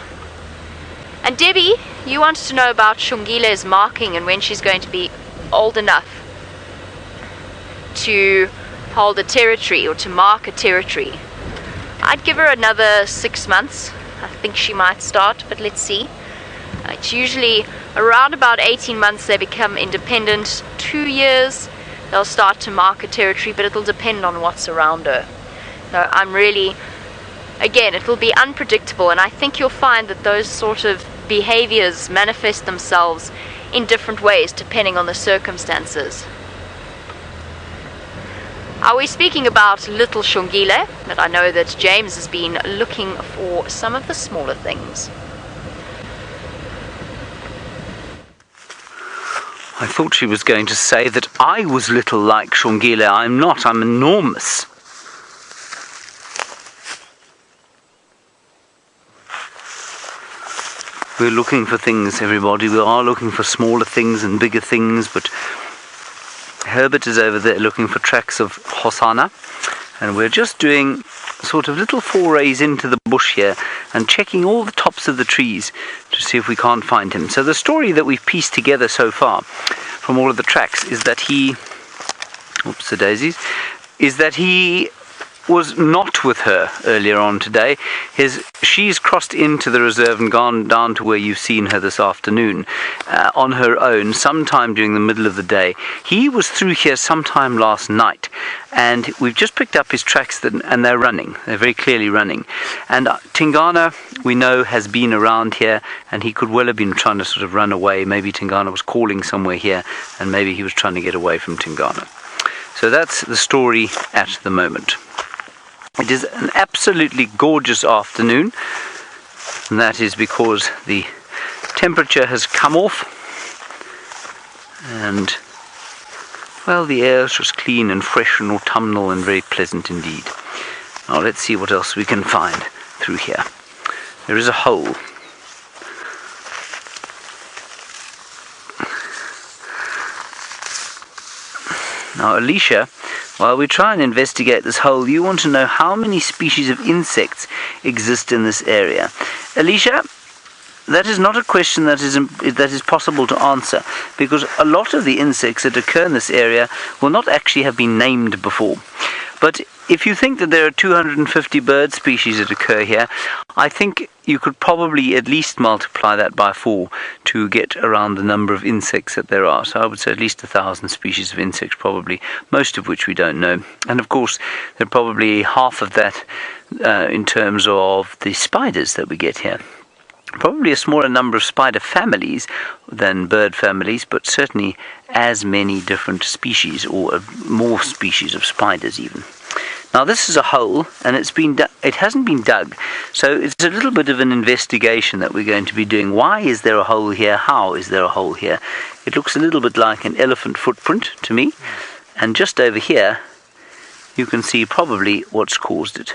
B: And Debbie, you wanted to know about Xongile's marking and when she's going to be old enough to hold a territory or to mark a territory. I'd give her another 6 months. I think she might start, but let's see. It's usually around about 18 months they become independent. 2 years they'll start to mark a territory, but it'll depend on what's around her. So I'm really, again, it will be unpredictable, and I think you'll find that those sort of behaviors manifest themselves in different ways depending on the circumstances. Are we speaking about little Xongile? But I know that James has been looking for some of the smaller things.
C: I thought she was going to say that I was little like Xongile. I'm not, I'm enormous. We're looking for things, everybody. We are looking for smaller things and bigger things, but Herbert is over there looking for tracks of Hosana, and we're just doing sort of little forays into the bush here and checking all the tops of the trees to see if we can't find him. So the story that we've pieced together so far from all of the tracks is that he, oops, the daisies, is that he was not with her earlier on today. She's crossed into the reserve and gone down to where you've seen her this afternoon on her own sometime during the middle of the day. He was through here sometime last night, and we've just picked up his tracks and they're running. They're very clearly running. And Tingana, we know, has been around here, and he could well have been trying to sort of run away. Maybe Tingana was calling somewhere here, and maybe he was trying to get away from Tingana. So that's the story at the moment. It is an absolutely gorgeous afternoon, and that is because the temperature has come off, and, well, the air is just clean and fresh and autumnal and very pleasant indeed. Now let's see what else we can find through here. There is a hole. Now, Alicia, while we try and investigate this hole, you want to know how many species of insects exist in this area. Alicia, that is not a question that is possible to answer, because a lot of the insects that occur in this area will not actually have been named before. But if you think that there are 250 bird species that occur here, I think you could probably at least multiply that by 4 to get around the number of insects that there are. So I would say at least 1,000 species of insects probably, most of which we don't know. And of course, there are probably half of that in terms of the spiders that we get here. Probably a smaller number of spider families than bird families, but certainly as many different species, or more species of spiders even. Now this is a hole, and it hasn't been dug, so it's a little bit of an investigation that we're going to be doing. Why is there a hole here? How is there a hole here? It looks a little bit like an elephant footprint to me, and just over here you can see probably what's caused it.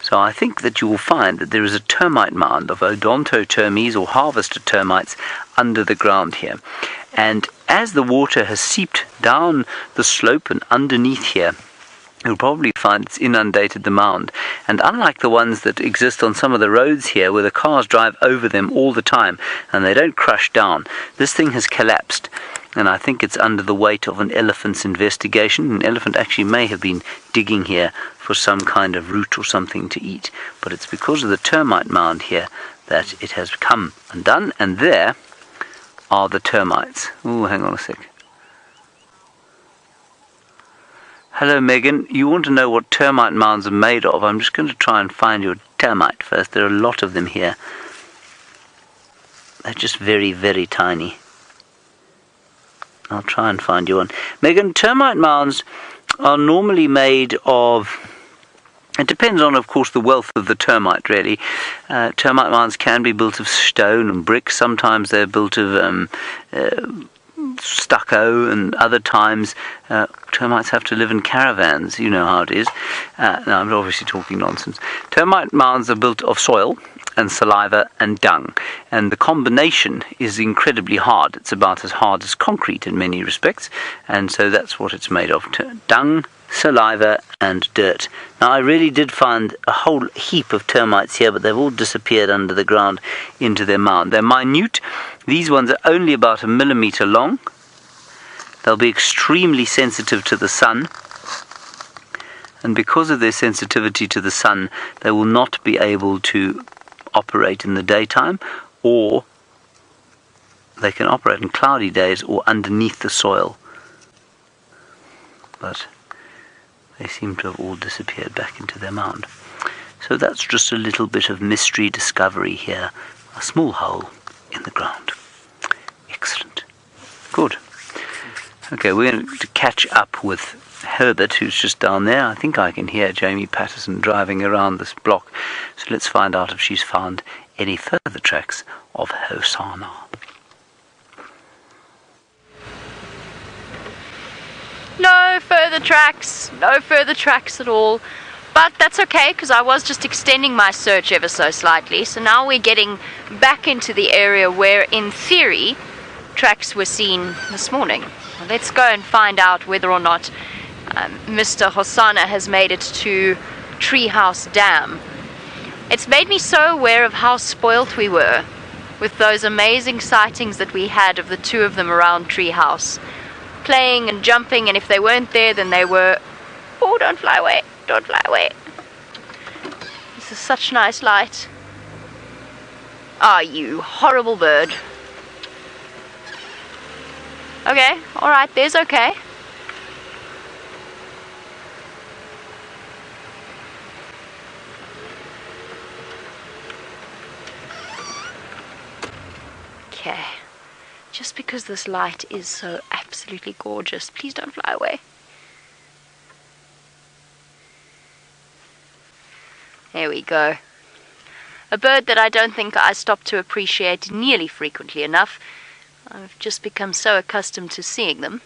C: So I think that you will find that there is a termite mound of odontotermes or harvester termites under the ground here. And as the water has seeped down the slope and underneath here, you'll probably find it's inundated the mound. And unlike the ones that exist on some of the roads here, where the cars drive over them all the time and they don't crush down, this thing has collapsed. And I think it's under the weight of an elephant's investigation. An elephant actually may have been digging here for some kind of root or something to eat. But it's because of the termite mound here that it has come undone. And there are the termites. Oh, hang on a sec. Hello, Megan. You want to know what termite mounds are made of? I'm just going to try and find your termite first. There are a lot of them here. They're just very, very tiny. I'll try and find you one. Megan, termite mounds are normally made of... It depends on, of course, the wealth of the termite, really. Termite mounds can be built of stone and brick. Sometimes they're built of stucco, and other times termites have to live in caravans. You know how it is. Now, I'm obviously talking nonsense. Termite mounds are built of soil and saliva and dung, and the combination is incredibly hard. It's about as hard as concrete in many respects, and so that's what it's made of: dung, saliva and dirt. Now, I really did find a whole heap of termites here, but they've all disappeared under the ground into their mound. They're minute. These ones are only about 1 millimeter long. They'll be extremely sensitive to the sun, And because of their sensitivity to the sun, they will not be able to operate in the daytime, or they can operate on cloudy days or underneath the soil. But they seem to have all disappeared back into their mound. So that's just a little bit of mystery discovery here. A small hole in the ground. Excellent. Good. Okay, we're going to catch up with Herbert, who's just down there. I think I can hear Jamie Patterson driving around this block. So let's find out if she's found any further tracks of Hosana.
B: No further tracks at all. But that's okay, because I was just extending my search ever so slightly. So now we're getting back into the area where, in theory, tracks were seen this morning. Well, let's go and find out whether or not Mr. Hosana has made it to Treehouse Dam. It's made me so aware of how spoilt we were with those amazing sightings that we had of the two of them around Treehouse, playing and jumping, and if they weren't there, then they were... Oh, don't fly away. Don't fly away. This is such nice light. Ah, you horrible bird. Okay, alright, there's okay. Okay. Just because this light is so absolutely gorgeous, please don't fly away. There we go. A bird that I don't think I stop to appreciate nearly frequently enough. I've just become so accustomed to seeing them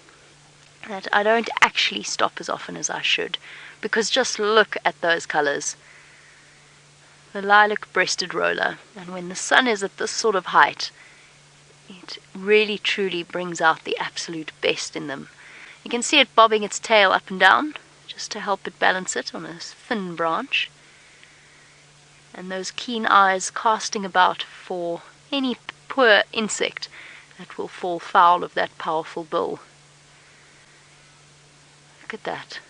B: that I don't actually stop as often as I should, because just look at those colours. The lilac-breasted roller, and when the sun is at this sort of height, it really truly brings out the absolute best in them. You can see it bobbing its tail up and down, just to help it balance it on a thin branch. And those keen eyes casting about for any poor insect that will fall foul of that powerful bill. Look at that.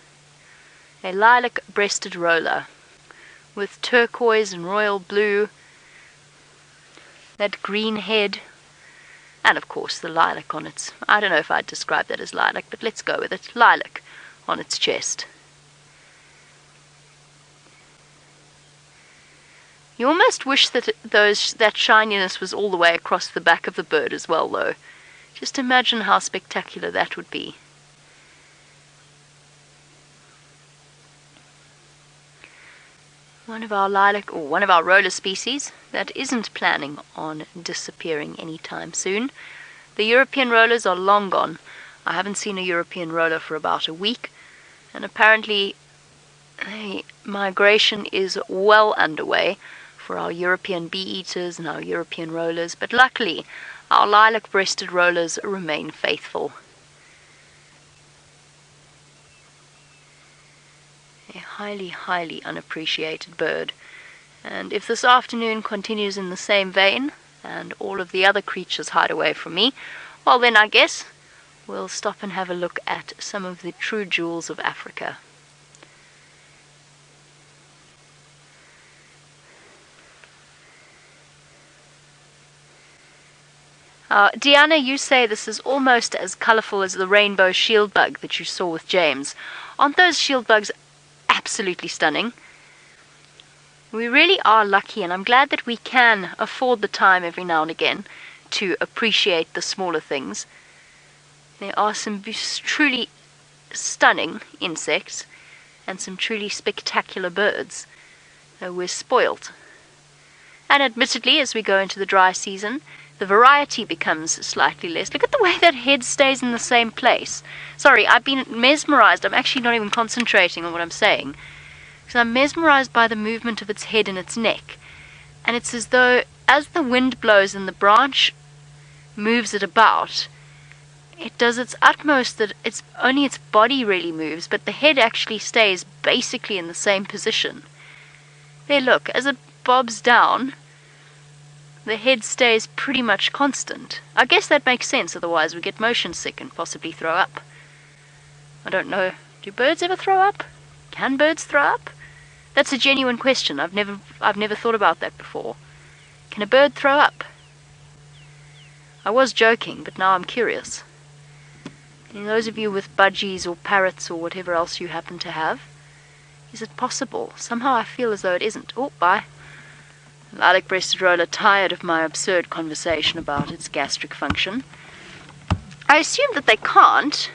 B: A lilac-breasted roller with turquoise and royal blue, that green head, and of course the lilac on its... I don't know if I'd describe that as lilac, but let's go with it. Lilac on its chest. You almost wish that that shininess was all the way across the back of the bird as well, though. Just imagine how spectacular that would be. One of our lilac, or one of our roller species that isn't planning on disappearing anytime soon. The European rollers are long gone. I haven't seen a European roller for about a week, and apparently the migration is well underway for our European bee-eaters and our European rollers, but luckily our lilac-breasted rollers remain faithful. A highly, highly unappreciated bird, and if this afternoon continues in the same vein and all of the other creatures hide away from me, well then I guess we'll stop and have a look at some of the true jewels of Africa. Diana, you say this is almost as colourful as the rainbow shield bug that you saw with James. Aren't those shield bugs absolutely stunning? We really are lucky, and I'm glad that we can afford the time every now and again to appreciate the smaller things. There are some truly stunning insects and some truly spectacular birds. We're spoilt. And admittedly, as we go into the dry season, the variety becomes slightly less. Look at the way that head stays in the same place. Sorry, I've been mesmerized. I'm actually not even concentrating on what I'm saying, because I'm mesmerized by the movement of its head and its neck. And it's as though, as the wind blows and the branch moves it about, it does its utmost that only its body really moves, but the head actually stays basically in the same position. There, look, as it bobs down, the head stays pretty much constant. I guess that makes sense, otherwise we get motion sick and possibly throw up. I don't know. Do birds ever throw up? Can birds throw up? That's a genuine question. I've never thought about that before. Can a bird throw up? I was joking, but now I'm curious. And those of you with budgies or parrots or whatever else you happen to have, is it possible? Somehow I feel as though it isn't. Oh, bye. Lilac-breasted roller, tired of my absurd conversation about its gastric function. I assume that they can't,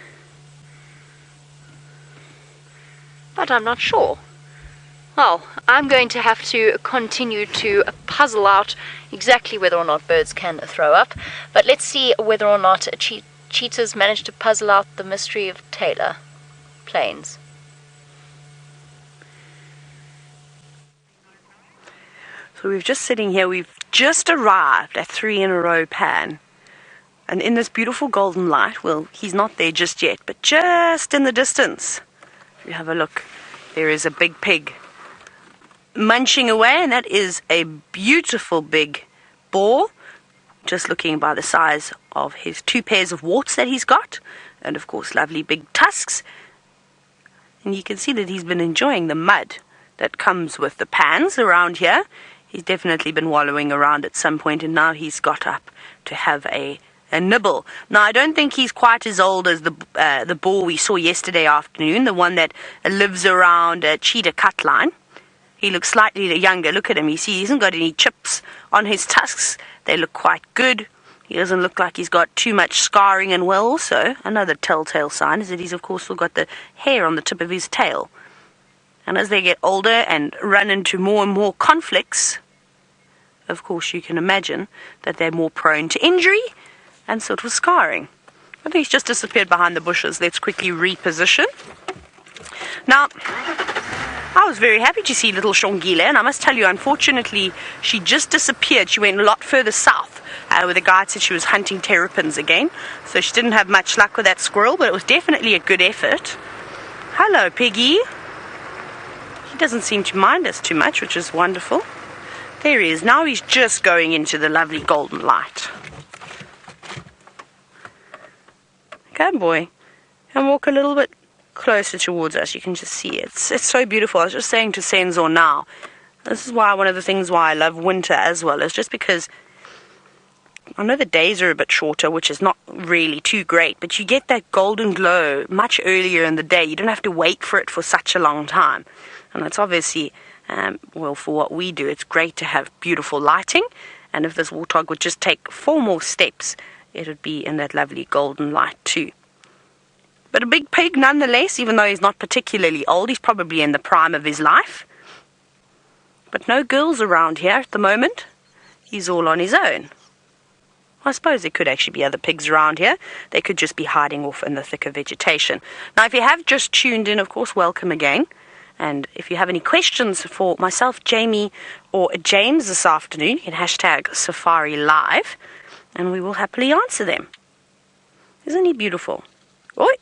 B: but I'm not sure. Well, I'm going to have to continue to puzzle out exactly whether or not birds can throw up, but let's see whether or not cheetahs manage to puzzle out the mystery of Taylor Plains.
E: So we're just sitting here, we've just arrived at 3 in a row pan. And in this beautiful golden light, well, he's not there just yet, but just in the distance, if you have a look, there is a big pig munching away, and that is a beautiful big boar, just looking by the size of his 2 pairs of warts that he's got, and of course lovely big tusks. And you can see that he's been enjoying the mud that comes with the pans around here. He's definitely been wallowing around at some point, and now he's got up to have a nibble. Now, I don't think he's quite as old as the boar we saw yesterday afternoon, the one that lives around Cheetah cut line. He looks slightly younger. Look at him. You see, he hasn't got any chips on his tusks. They look quite good. He doesn't look like he's got too much scarring, and well, also, another telltale sign is that he's, of course, still got the hair on the tip of his tail. And as they get older and run into more and more conflicts, of course, you can imagine that they're more prone to injury and sort of scarring. I think he's just disappeared behind the bushes. Let's quickly reposition. Now, I was very happy to see little Xongile, and I must tell you, unfortunately, she just disappeared. She went a lot further south, where the guide said she was hunting terrapins again. So she didn't have much luck with that squirrel, but it was definitely a good effort. Hello, Piggy. He doesn't seem to mind us too much, which is wonderful. There he is. Now he's just going into the lovely golden light. Come, boy. And walk a little bit closer towards us. You can just see it. It's so beautiful. I was just saying to Senzor now, this is why one of the things why I love winter as well, is just because I know the days are a bit shorter, which is not really too great, but you get that golden glow much earlier in the day. You don't have to wait for it for such a long time. And that's obviously, well, for what we do, it's great to have beautiful lighting. And if this warthog would just take 4 more steps, it would be in that lovely golden light too. But a big pig nonetheless, even though he's not particularly old. He's probably in the prime of his life. But no girls around here at the moment. He's all on his own. I suppose there could actually be other pigs around here. They could just be hiding off in the thicker vegetation. Now, if you have just tuned in, of course, welcome again. And if you have any questions for myself, Jamie, or James this afternoon, you can hashtag Safari Live, and we will happily answer them. Isn't he beautiful? Oi!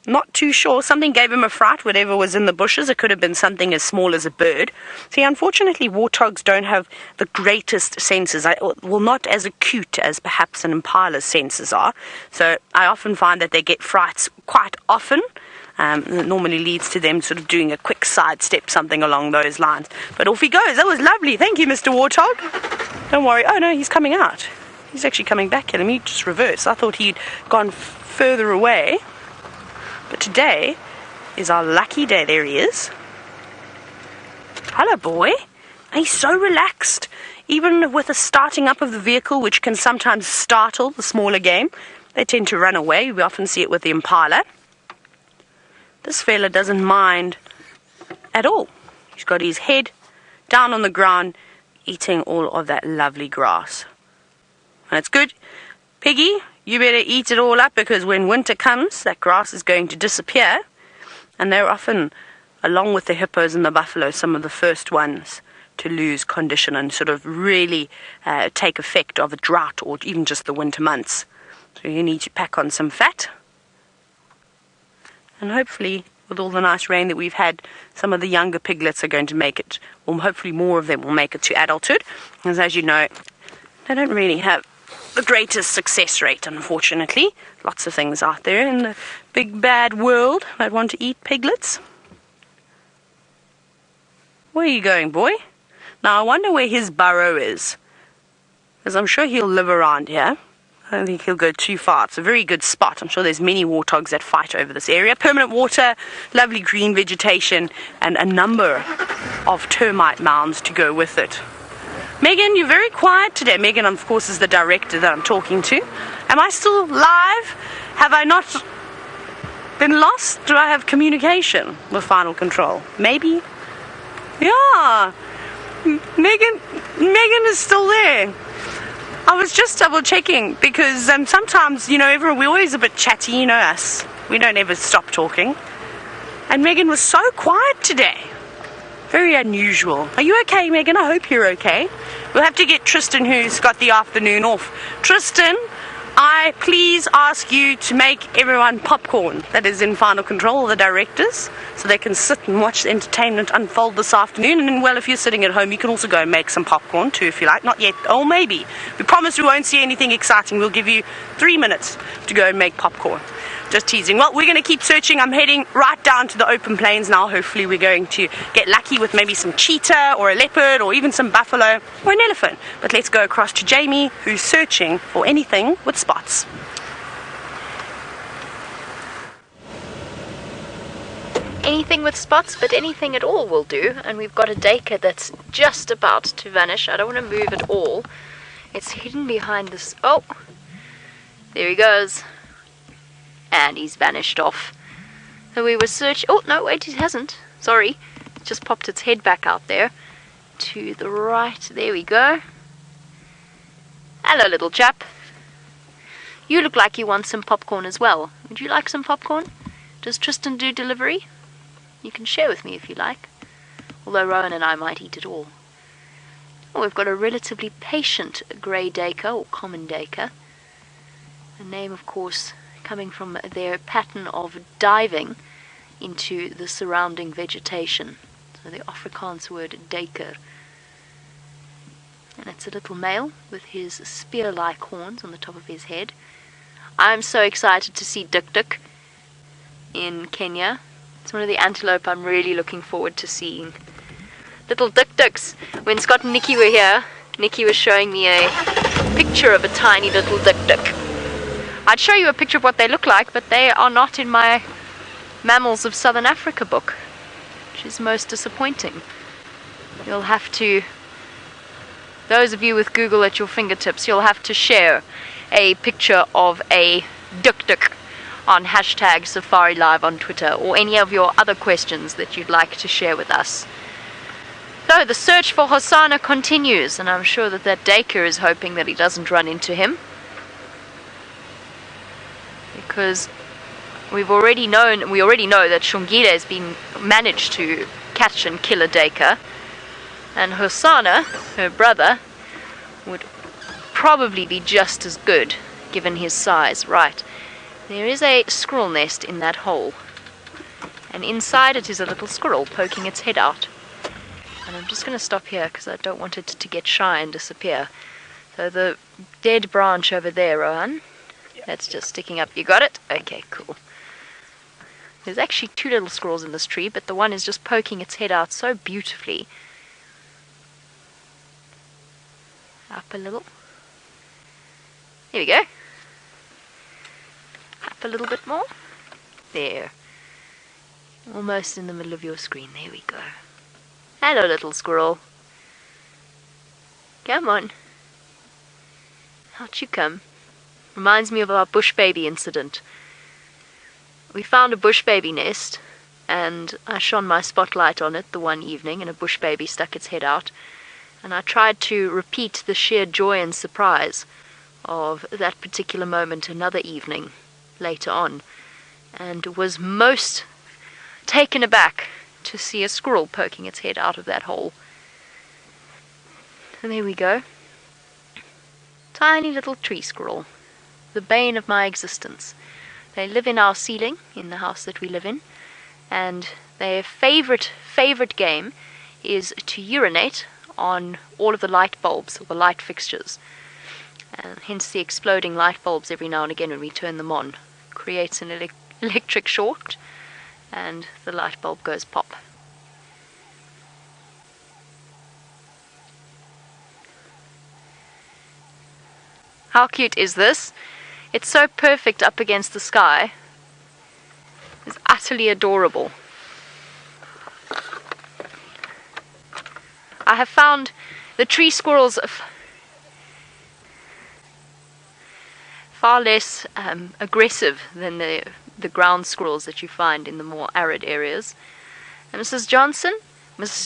E: Not too sure. Something gave him a fright, whatever was in the bushes. It could have been something as small as a bird. See, unfortunately, warthogs don't have the greatest senses. Well, not as acute as perhaps an impala's senses are. So I often find that they get frights quite often. It normally leads to them sort of doing a quick sidestep, something along those lines. But off he goes. That was lovely. Thank you, Mr. Warthog. Don't worry. Oh, no, he's coming out. He's actually coming back here. Let me just reverse. I thought he'd gone further away. But today is our lucky day. There he is. Hello, boy. He's so relaxed. Even with the starting up of the vehicle, which can sometimes startle the smaller game, they tend to run away. We often see it with the impala. This fella doesn't mind at all. He's got his head down on the ground, eating all of that lovely grass. And it's good. Piggy, you better eat it all up, because when winter comes, that grass is going to disappear. And they're often, along with the hippos and the buffalo, some of the first ones to lose condition and sort of really take effect of a drought or even just the winter months. So you need to pack on some fat. And hopefully, with all the nice rain that we've had, some of the younger piglets are going to make it, or hopefully more of them will make it to adulthood. Because as you know, they don't really have the greatest success rate, unfortunately. Lots of things out there in the big bad world that want to eat piglets. Where are you going, boy? Now, I wonder where his burrow is, because I'm sure he'll live around here. I don't think he'll go too far. It's a very good spot. I'm sure there's many warthogs that fight over this area. Permanent water, lovely green vegetation, and a number of termite mounds to go with it. Megan, you're very quiet today. Megan, of course, is the director that I'm talking to. Am I still live? Have I not been lost? Do I have communication with Final Control? Maybe? Yeah. Megan is still there. I was just double checking because sometimes, you know, everyone, we're always a bit chatty, you know us. We don't ever stop talking. And Megan was so quiet today. Very unusual. Are you okay, Megan? I hope you're okay. We'll have to get Tristan, who's got the afternoon off. Tristan, I please ask you to make everyone popcorn that is in Final Control, the directors, so they can sit and watch the entertainment unfold this afternoon. And then, well, if you're sitting at home, you can also go and make some popcorn too, if you like. Not yet. Oh, maybe. We promise we won't see anything exciting. We'll give you 3 minutes to go and make popcorn. Just teasing. Well, we're going to keep searching. I'm heading right down to the open plains now. Hopefully we're going to get lucky with maybe some cheetah or a leopard or even some buffalo or an elephant. But let's go across to Jamie, who's searching for anything with spots.
B: Anything with spots, but anything at all will do. And we've got a duiker that's just about to vanish. I don't want to move at all. It's hidden behind this. Oh, there he goes. And he's vanished off. So we were searching. Oh, no, wait, it hasn't. Sorry. It just popped its head back out there. To the right. There we go. Hello, little chap. You look like you want some popcorn as well. Would you like some popcorn? Does Tristan do delivery? You can share with me if you like. Although Rowan and I might eat it all. Oh, we've got a relatively patient grey duiker, or common duiker. The name, of course, coming from their pattern of diving into the surrounding vegetation. So the Afrikaans word duiker. And it's a little male with his spear-like horns on the top of his head. I'm so excited to see Duiker in Kenya. It's one of the antelope I'm really looking forward to seeing. Little Duiks. When Scott and Nikki were here, Nikki was showing me a picture of a tiny little Duik. I'd show you a picture of what they look like, but they are not in my Mammals of Southern Africa book, which is most disappointing. You'll have to, those of you with Google at your fingertips, you'll have to share a picture of a Duik on hashtag Safari Live on Twitter, or any of your other questions that you'd like to share with us. So the search for Hosana continues, and I'm sure that Duiker is hoping that he doesn't run into him. Because we already know that Xongile has been managed to catch and kill a Duiker, and Hosana, her brother, would probably be just as good given his size. Right, there is a squirrel nest in that hole, and inside it is a little squirrel poking its head out. And I'm just going to stop here because I don't want it to get shy and disappear. So the dead branch over there, Rohan, that's just sticking up. You got it? Okay, cool. There's actually two little squirrels in this tree, but the one is just poking its head out so beautifully. Up a little. There we go. Up a little bit more. There. Almost in the middle of your screen. There we go. Hello, little squirrel. Come on. Out you come. Reminds me of our bush baby incident. We found a bush baby nest, and I shone my spotlight on it the one evening, and a bush baby stuck its head out. And I tried to repeat the sheer joy and surprise of that particular moment another evening later on, and was most taken aback to see a squirrel poking its head out of that hole. And there we go. Tiny little tree squirrel. The bane of my existence. They live in our ceiling, in the house that we live in, and their favorite game is to urinate on all of the light bulbs, or the light fixtures. And hence the exploding light bulbs every now and again when we turn them on. Creates an electric short, and the light bulb goes pop. How cute is this? It's so perfect up against the sky. It's utterly adorable. I have found the tree squirrels far less aggressive than the ground squirrels that you find in the more arid areas. And Mrs.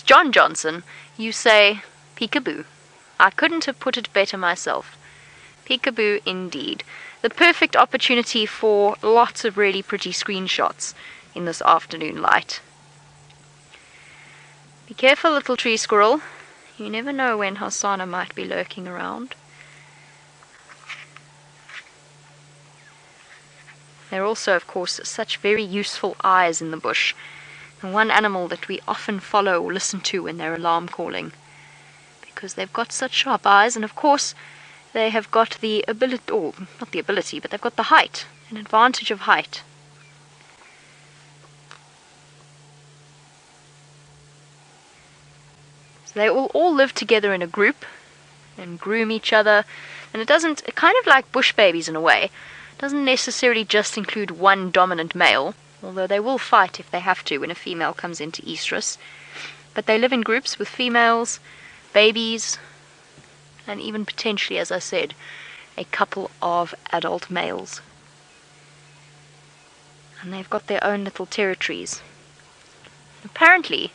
B: John Johnson, you say peekaboo. I couldn't have put it better myself. Peekaboo indeed. The perfect opportunity for lots of really pretty screenshots in this afternoon light. Be careful, little tree squirrel. You never know when Hosana might be lurking around. There are also, of course, such very useful eyes in the bush. And one animal that we often follow or listen to when they're alarm calling. Because they've got such sharp eyes, and of course they have got the ability, or not the ability, but they've got the height, an advantage of height. So they all live together in a group and groom each other, and it kind of like bush babies in a way, doesn't necessarily just include one dominant male, although they will fight if they have to when a female comes into estrus. But they live in groups with females, babies, and even potentially, as I said, a couple of adult males. And they've got their own little territories. Apparently,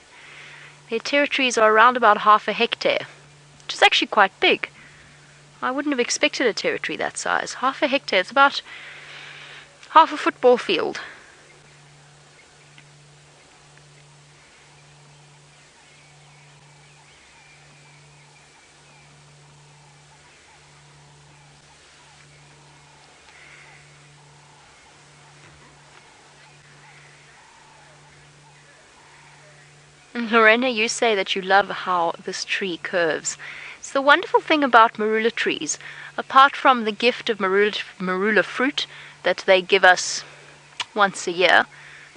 B: their territories are around about 1/2 hectare, which is actually quite big. I wouldn't have expected a territory that size. 1/2 hectare, it's about half a football field. Lorena, you say that you love how this tree curves. It's the wonderful thing about marula trees. Apart from the gift of marula fruit that they give us once a year,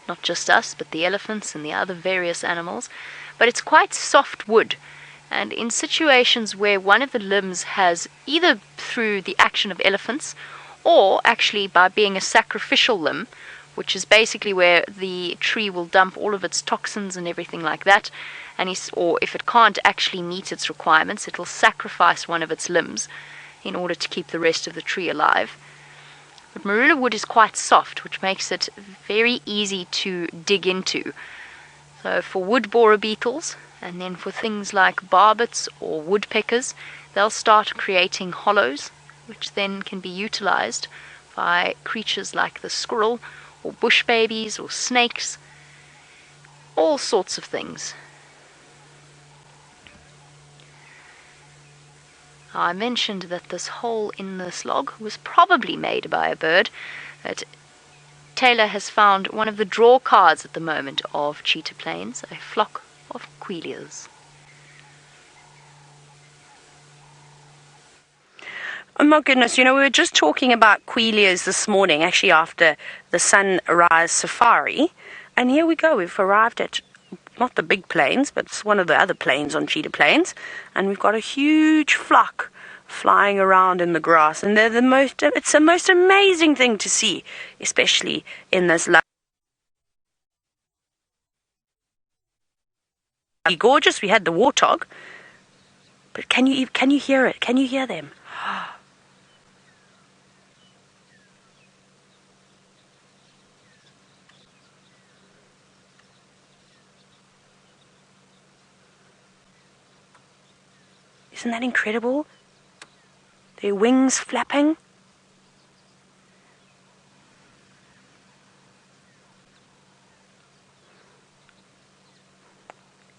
B: not just us, but the elephants and the other various animals, but it's quite soft wood. And in situations where one of the limbs has, either through the action of elephants or actually by being a sacrificial limb, which is basically where the tree will dump all of its toxins and everything like that, or if it can't actually meet its requirements, it will sacrifice one of its limbs in order to keep the rest of the tree alive. But marula wood is quite soft, which makes it very easy to dig into. So for wood borer beetles, and then for things like barbets or woodpeckers, they'll start creating hollows, which then can be utilized by creatures like the squirrel, or bush babies, or snakes, all sorts of things. I mentioned that this hole in this log was probably made by a bird. That Taylor has found one of the draw cards at the moment of cheetah plains, a flock of queleas.
E: Oh my goodness, we were just talking about queleas this morning, actually after the sunrise safari. And here we go, we've arrived at, not the big plains, but it's one of the other plains on Cheetah Plains. And we've got a huge flock flying around in the grass. And it's the most amazing thing to see, especially in this gorgeous. We had the warthog. But can you hear it? Can you hear them? Isn't that incredible? Their wings flapping.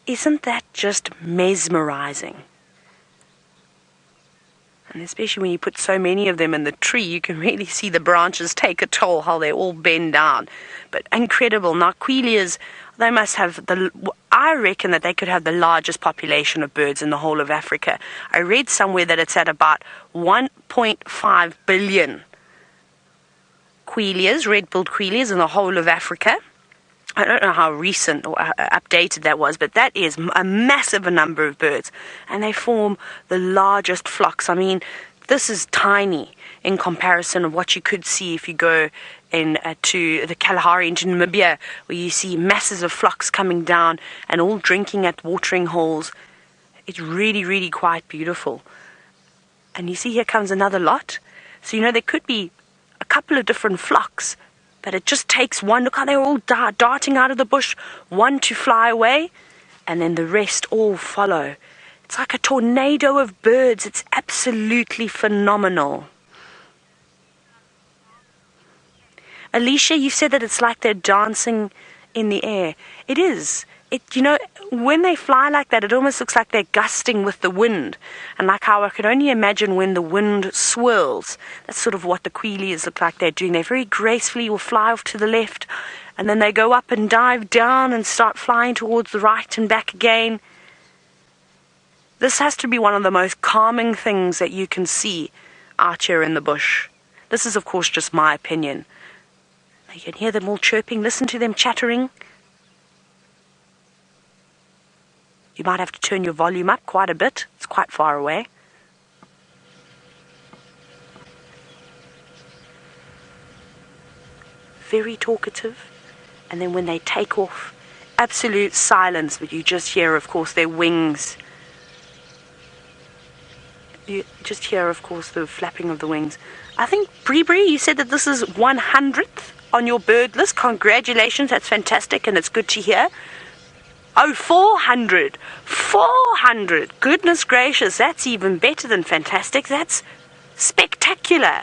E: Isn't that just mesmerizing? And especially when you put so many of them in the tree, you can really see the branches take a toll, how they all bend down. But incredible. Now, queleas, they must have I reckon that they could have the largest population of birds in the whole of Africa. I read somewhere that it's at about 1.5 billion queleas, red-billed queleas in the whole of Africa. I don't know how recent or updated that was, but that is a massive number of birds. And they form the largest flocks. I mean, this is tiny in comparison of what you could see if you go in to the Kalahari into Namibia, where you see masses of flocks coming down and all drinking at watering holes. It's really, really quite beautiful. And you see here comes another lot. So, you know, there could be a couple of different flocks, but it just takes one. Look how they're all darting out of the bush, one to fly away, and then the rest all follow. It's like a tornado of birds. It's absolutely phenomenal. Alicia, you said that it's like they're dancing in the air. It is. You know, when they fly like that, it almost looks like they're gusting with the wind. And like how I could only imagine when the wind swirls. That's sort of what the queleas look like they're doing. They very gracefully will fly off to the left, and then they go up and dive down and start flying towards the right and back again. This has to be one of the most calming things that you can see out here in the bush. This is, of course, just my opinion. You can hear them all chirping. Listen to them chattering. You might have to turn your volume up quite a bit. It's quite far away. Very talkative. And then when they take off, absolute silence, but you just hear, of course, their wings. You just hear, of course, the flapping of the wings. I think, Bree, you said that this is 100th on your bird list. Congratulations, that's fantastic, and it's good to hear. Oh, 400. 400. Goodness gracious, that's even better than fantastic. That's spectacular.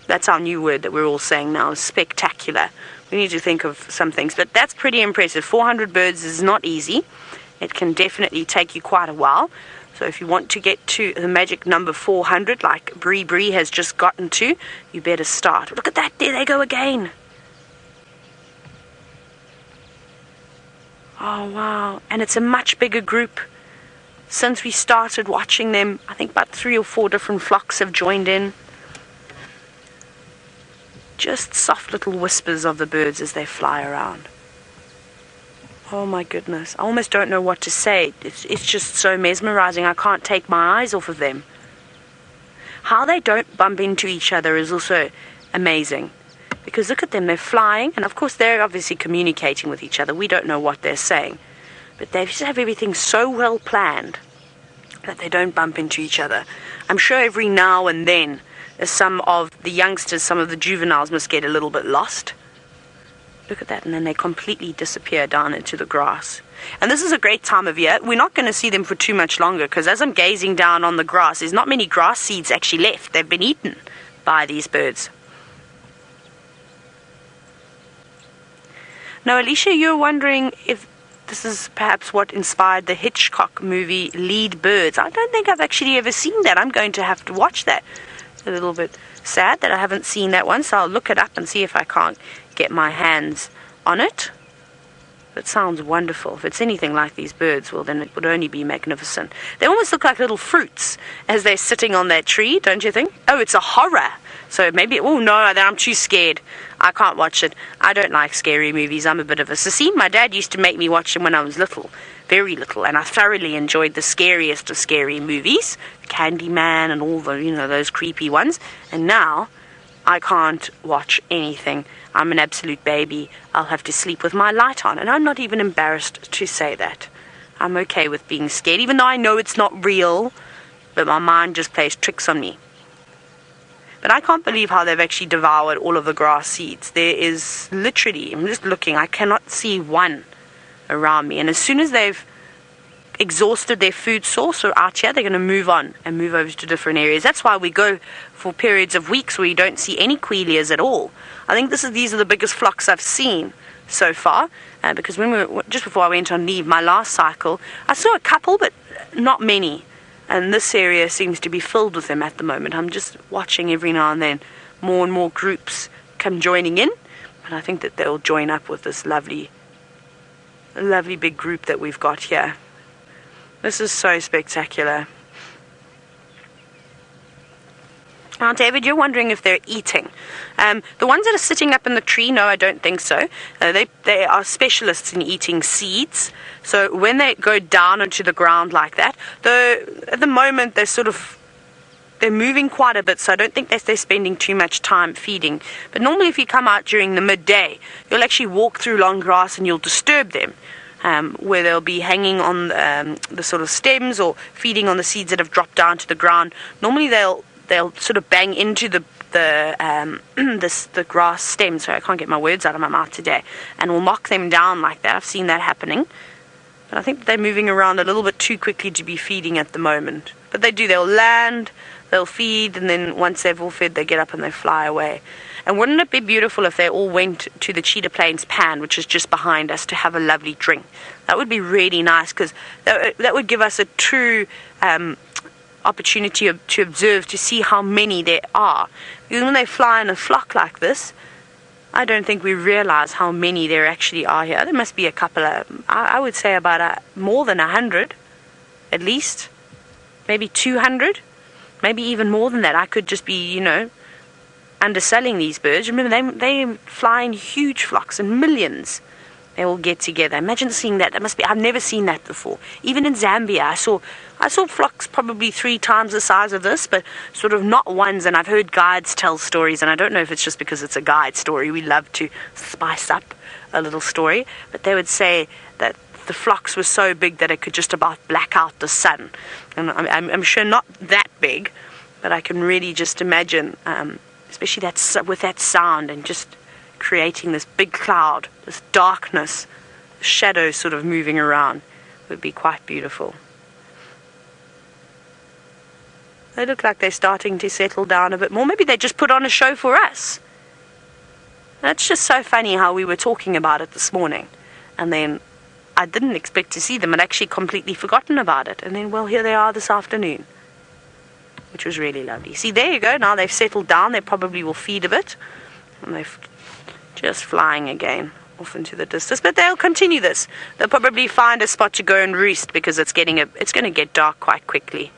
E: That's our new word that we're all saying now, spectacular. We need to think of some things, but that's pretty impressive. 400 birds is not easy. It can definitely take you quite a while. So if you want to get to the magic number 400, like Bree has just gotten to, you better start. Look at that, there they go again. Oh, wow. And it's a much bigger group. Since we started watching them, I think about 3 or 4 different flocks have joined in. Just soft little whispers of the birds as they fly around. Oh my goodness, I almost don't know what to say. It's just so mesmerizing. I can't take my eyes off of them. How they don't bump into each other is also amazing. Because look at them, they're flying, and of course they're obviously communicating with each other. We don't know what they're saying. But they just have everything so well planned that they don't bump into each other. I'm sure every now and then some of the youngsters, some of the juveniles must get a little bit lost. Look at that, and then they completely disappear down into the grass. And this is a great time of year. We're not going to see them for too much longer, because as I'm gazing down on the grass, there's not many grass seeds actually left. They've been eaten by these birds. Now, Alicia, you're wondering if this is perhaps what inspired the Hitchcock movie Lead Birds. I don't think I've actually ever seen that. I'm going to have to watch that. It's a little bit sad that I haven't seen that one, so I'll look it up and see if I can't get my hands on it. It sounds wonderful. If it's anything like these birds, well, then it would only be magnificent. They almost look like little fruits as they're sitting on that tree, don't you think? Oh, it's a horror. So maybe, oh no, then I'm too scared. I can't watch it. I don't like scary movies. I'm a bit of a sissy. My dad used to make me watch them when I was little, very little, and I thoroughly enjoyed the scariest of scary movies, Candyman and all the, those creepy ones. And now I can't watch anything. I'm an absolute baby. I'll have to sleep with my light on, and I'm not even embarrassed to say that. I'm okay with being scared, even though I know it's not real, but my mind just plays tricks on me. But I can't believe how they've actually devoured all of the grass seeds. There is literally, I'm just looking, I cannot see one around me. And as soon as they've exhausted their food source or out here, they're going to move on and move over to different areas. That's why we go for periods of weeks where you don't see any queleas at all. I think these are the biggest flocks I've seen so far, because just before I went on leave, my last cycle, I saw a couple, but not many. And this area seems to be filled with them at the moment. I'm just watching every now and then more and more groups come joining in, and I think that they'll join up with this lovely big group that we've got here. This is so spectacular. Now, David, you're wondering if they're eating. The ones that are sitting up in the tree, no, I don't think so. They are specialists in eating seeds. So when they go down onto the ground like that, though at the moment they're sort of they're moving quite a bit, so I don't think that they're spending too much time feeding. But normally if you come out during the midday, you'll actually walk through long grass and you'll disturb them, where they'll be hanging on the sort of stems or feeding on the seeds that have dropped down to the ground. Normally they'll sort of bang into the grass stem. Sorry, I can't get my words out of my mouth today. And we'll knock them down like that. I've seen that happening. But I think they're moving around a little bit too quickly to be feeding at the moment. But they'll land, they'll feed, and then once they've all fed, they get up and they fly away. And wouldn't it be beautiful if they all went to the Cheetah Plains Pan, which is just behind us, to have a lovely drink? That would be really nice, because that would give us a true opportunity to observe, to see how many there are. Because when they fly in a flock like this, I don't think we realize how many there actually are here. There must be a couple of, I would say about more than 100, at least. Maybe 200, maybe even more than that. I could just be, underselling these birds. Remember, they fly in huge flocks and millions. They all get together. Imagine seeing that. I've never seen that before. Even in Zambia, I saw flocks probably 3 times the size of this, but sort of not ones. And I've heard guides tell stories, and I don't know if it's just because it's a guide story. We love to spice up a little story, but they would say that the flocks were so big that it could just about black out the sun. And I'm sure not that big, but I can really just imagine, especially with that sound and just creating this big cloud, this darkness, shadows sort of moving around, would be quite beautiful. They look like they're starting to settle down a bit more. Maybe they just put on a show for us. That's just so funny how we were talking about it this morning, and then I didn't expect to see them. I'd actually completely forgotten about it. And then, well, here they are this afternoon, which was really lovely. See, there you go. Now they've settled down. They probably will feed a bit. And they're just flying again off into the distance. But they'll continue this. They'll probably find a spot to go and roost, because it's going to get dark quite quickly.